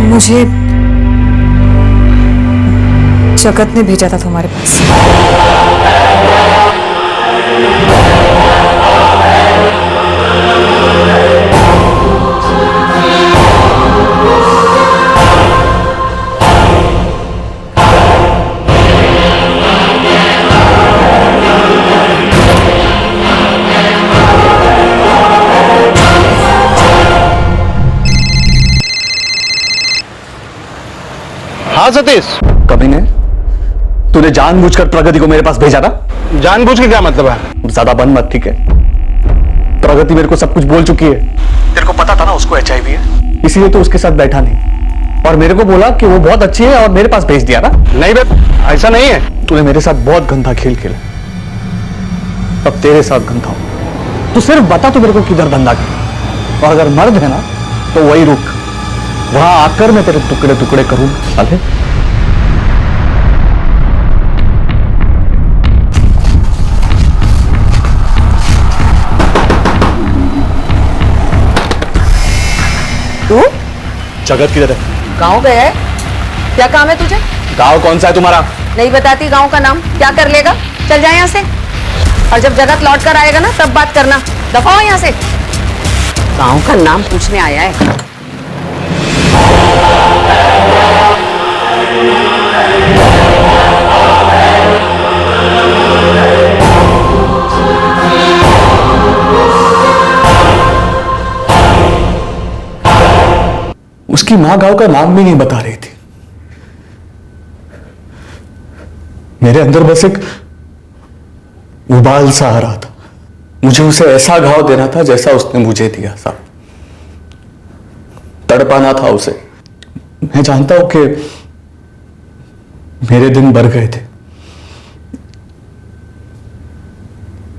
मुझे जगत ने भेजा था तुम्हारे पास। हाँ सतीश, कभी ने तूने जानबूझकर प्रगति को मेरे पास भेजा था? जानबूझ के क्या मतलब है? ज्यादा बन मत, ठीक है? प्रगति मेरे को सब कुछ बोल चुकी है। तेरे को पता था ना उसको HIV है, इसीलिए तो उसके साथ बैठा नहीं और मेरे को बोला कि वो बहुत अच्छी है और मेरे पास भेज दिया ना। नहीं बे, ऐसा नहीं है। तूने मेरे साथ बहुत गंदा खेल खेला, अब तेरे साथ गंदा हूं। तू सिर्फ बता तो मेरे को किधर धंधा किया, और अगर मर्द है ना तो वही रुक, वहां आकर मैं तेरे टुकड़े टुकड़े करूं साले। तू जगत किधर है? गांव गया है? क्या काम है तुझे? गांव कौन सा है तुम्हारा? नहीं बताती गांव का नाम, क्या कर लेगा? चल जाए यहाँ से, और जब जगत लौट कर आएगा ना तब बात करना। दफा हो यहाँ से। गांव का नाम पूछने आया है। उसकी मां गांव का नाम भी नहीं बता रही थी। मेरे अंदर बस एक उबाल सा आ रहा था। मुझे उसे ऐसा घाव देना था जैसा उसने मुझे दिया। साहब, तड़पाना था उसे। मैं जानता हूं कि मेरे दिन भर गए थे,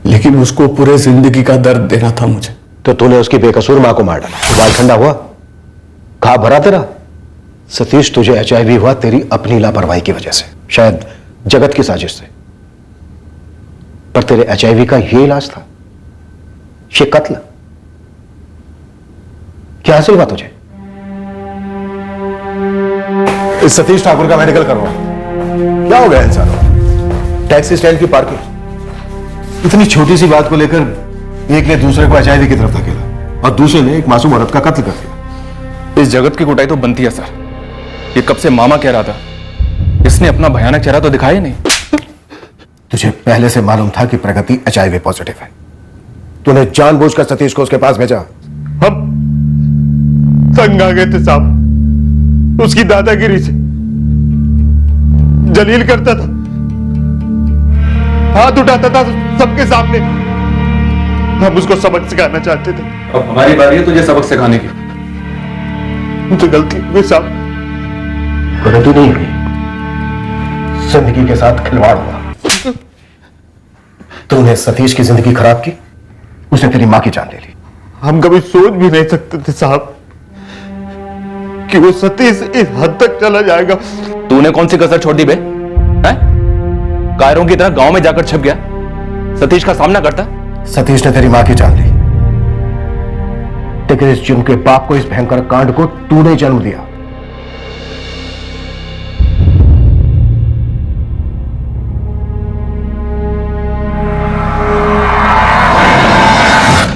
लेकिन उसको पूरे जिंदगी का दर्द देना था मुझे। तो तूने उसकी बेकसूर मां को मार डाला, उबाल ठंडा हुआ, खा भरा तेरा। सतीश, तुझे HIV हुआ तेरी अपनी लापरवाही की वजह से, शायद जगत की साजिश से, पर तेरे HIV का यह इलाज था, ये कत्ल। क्या हासिल हुआ तुझे? इस सतीश ठाकुर का मेडिकल करवा। क्या हो गया इंसान? टैक्सी स्टैंड की पार्किंग, इतनी छोटी सी बात को लेकर एक ने दूसरे को HIV की तरफ धकेला और दूसरे ने एक मासूम औरत का कत्ल कर दिया। इस जगत की कुटाई तो बनती है सर। ये कब से मामा कह रहा था, इसने अपना भयानक चेहरा तो दिखाया नहीं। तुझे पहले से मालूम था कि प्रगति HIV पॉजिटिव है। तूने जानबूझकर सतीश को उसके पास भेजा। हम तंग आ गए थे साहब, उसकी दादागिरी से। जलील करता था, हाथ उठाता था सबके सामने। हम उसको सबक सिखाना चाहते थे। अब हमारी बारी है तुझे सबक सिखाने की। मुझे गलती हुई साहब। प्रगति नहीं हुई, जिंदगी के साथ खिलवाड़ हुआ। तूने सतीश की जिंदगी खराब की, उसने तेरी मां की जान ले ली। हम कभी सोच भी नहीं सकते थे साहब कि वो सतीश इस हद तक चला जाएगा। तूने कौन सी कसर छोड़ दी बे? हैं? कायरों की तरह गांव में जाकर छप गया, सतीश का सामना करता। सतीश ने तेरी मां की जान ली, लेकिन इस जुर्म के बाप को, इस भयंकर कांड को तूने जन्म दिया।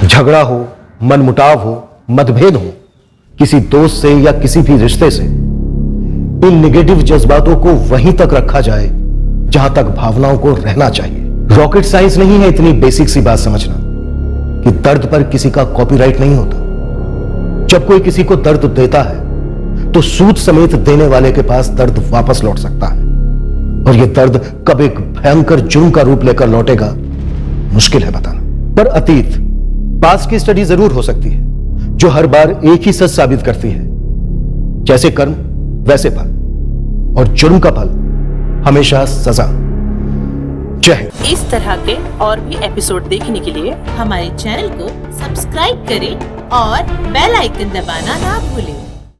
झगड़ा हो, मनमुटाव हो, मतभेद हो, किसी दोस्त से या किसी भी रिश्ते से, इन निगेटिव जज्बातों को वहीं तक रखा जाए जहां तक भावनाओं को रहना चाहिए। रॉकेट साइंस नहीं है इतनी बेसिक सी बात समझना कि दर्द पर किसी का कॉपीराइट नहीं होता। जब कोई किसी को दर्द देता है तो सूद समेत देने वाले के पास दर्द वापस लौट सकता है, और यह दर्द कब एक भयंकर जुर्म का रूप लेकर लौटेगा, मुश्किल है बताना। पर अतीत, पास्ट की स्टडी जरूर हो सकती है जो हर बार एक ही सच साबित करती है, जैसे कर्म वैसे फल, और जुर्म का फल हमेशा सजा। जय हिंद। इस तरह के और भी एपिसोड देखने के लिए हमारे चैनल को सब्सक्राइब करें और बेल आइकन दबाना ना भूलें।